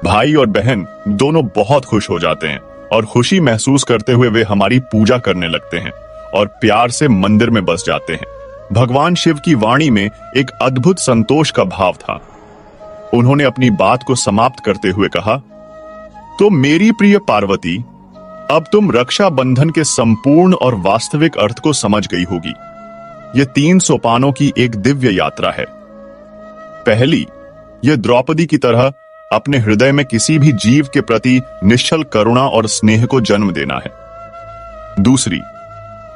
भाई और बहन दोनों बहुत खुश हो जाते हैं और खुशी महसूस करते हुए वे हमारी पूजा करने लगते हैं और प्यार से मंदिर में बस जाते हैं। भगवान शिव की वाणी में एक अद्भुत संतोष का भाव था। उन्होंने अपनी बात को समाप्त करते हुए कहा, तो मेरी प्रिय पार्वती, अब तुम रक्षा बंधन के संपूर्ण और वास्तविक अर्थ को समझ गई होगी। यह 3 सोपानों की एक दिव्य यात्रा है। पहली, यह द्रौपदी की तरह अपने हृदय में किसी भी जीव के प्रति निश्चल करुणा और स्नेह को जन्म देना है। दूसरी,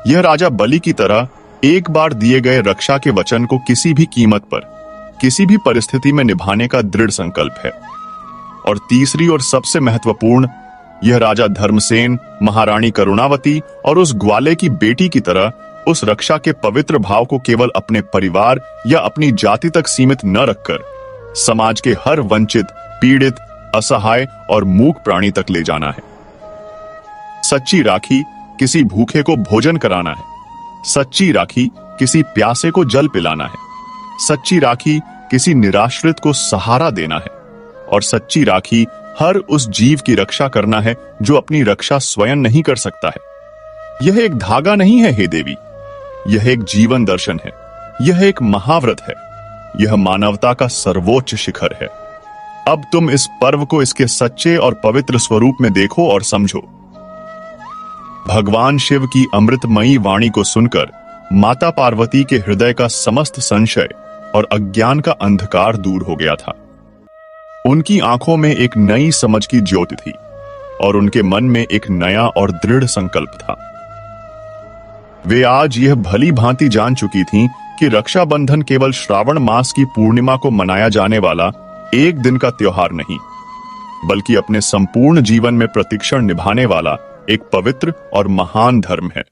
यह राजा बलि की तरह एक बार दिए गए रक्षा के वचन को किसी भी कीमत पर, किसी भी परिस्थिति में निभाने का दृढ़ संकल्प है। और तीसरी और सबसे महत्वपूर्ण, यह राजा धर्मसेन, महारानी करुणावती और उस ग्वाले की बेटी की तरह उस रक्षा के पवित्र भाव को केवल अपने परिवार या अपनी जाति तक सीमित न रखकर समाज के हर वंचित, पीड़ित, असहाय और मूक प्राणी तक ले जाना है। सच्ची राखी किसी भूखे को भोजन कराना है, सच्ची राखी किसी प्यासे को जल पिलाना है, सच्ची राखी किसी निराश्रित को सहारा देना है, और सच्ची राखी हर उस जीव की रक्षा करना है जो अपनी रक्षा स्वयं नहीं कर सकता है। यह एक धागा नहीं है हे देवी, यह एक जीवन दर्शन है, यह एक महाव्रत है, यह मानवता का सर्वोच्च शिखर है। अब तुम इस पर्व को इसके सच्चे और पवित्र स्वरूप में देखो और समझो। भगवान शिव की अमृतमयी वाणी को सुनकर माता पार्वती के हृदय का समस्त संशय और अज्ञान का अंधकार दूर हो गया था। उनकी आंखों में एक नई समझ की ज्योति थी और उनके मन में एक नया और दृढ़ संकल्प था। वे आज यह भली भांति जान चुकी थीं कि रक्षाबंधन केवल श्रावण मास की पूर्णिमा को मनाया जाने वाला एक दिन का त्योहार नहीं, बल्कि अपने संपूर्ण जीवन में प्रतिक्षण निभाने वाला एक पवित्र और महान धर्म है।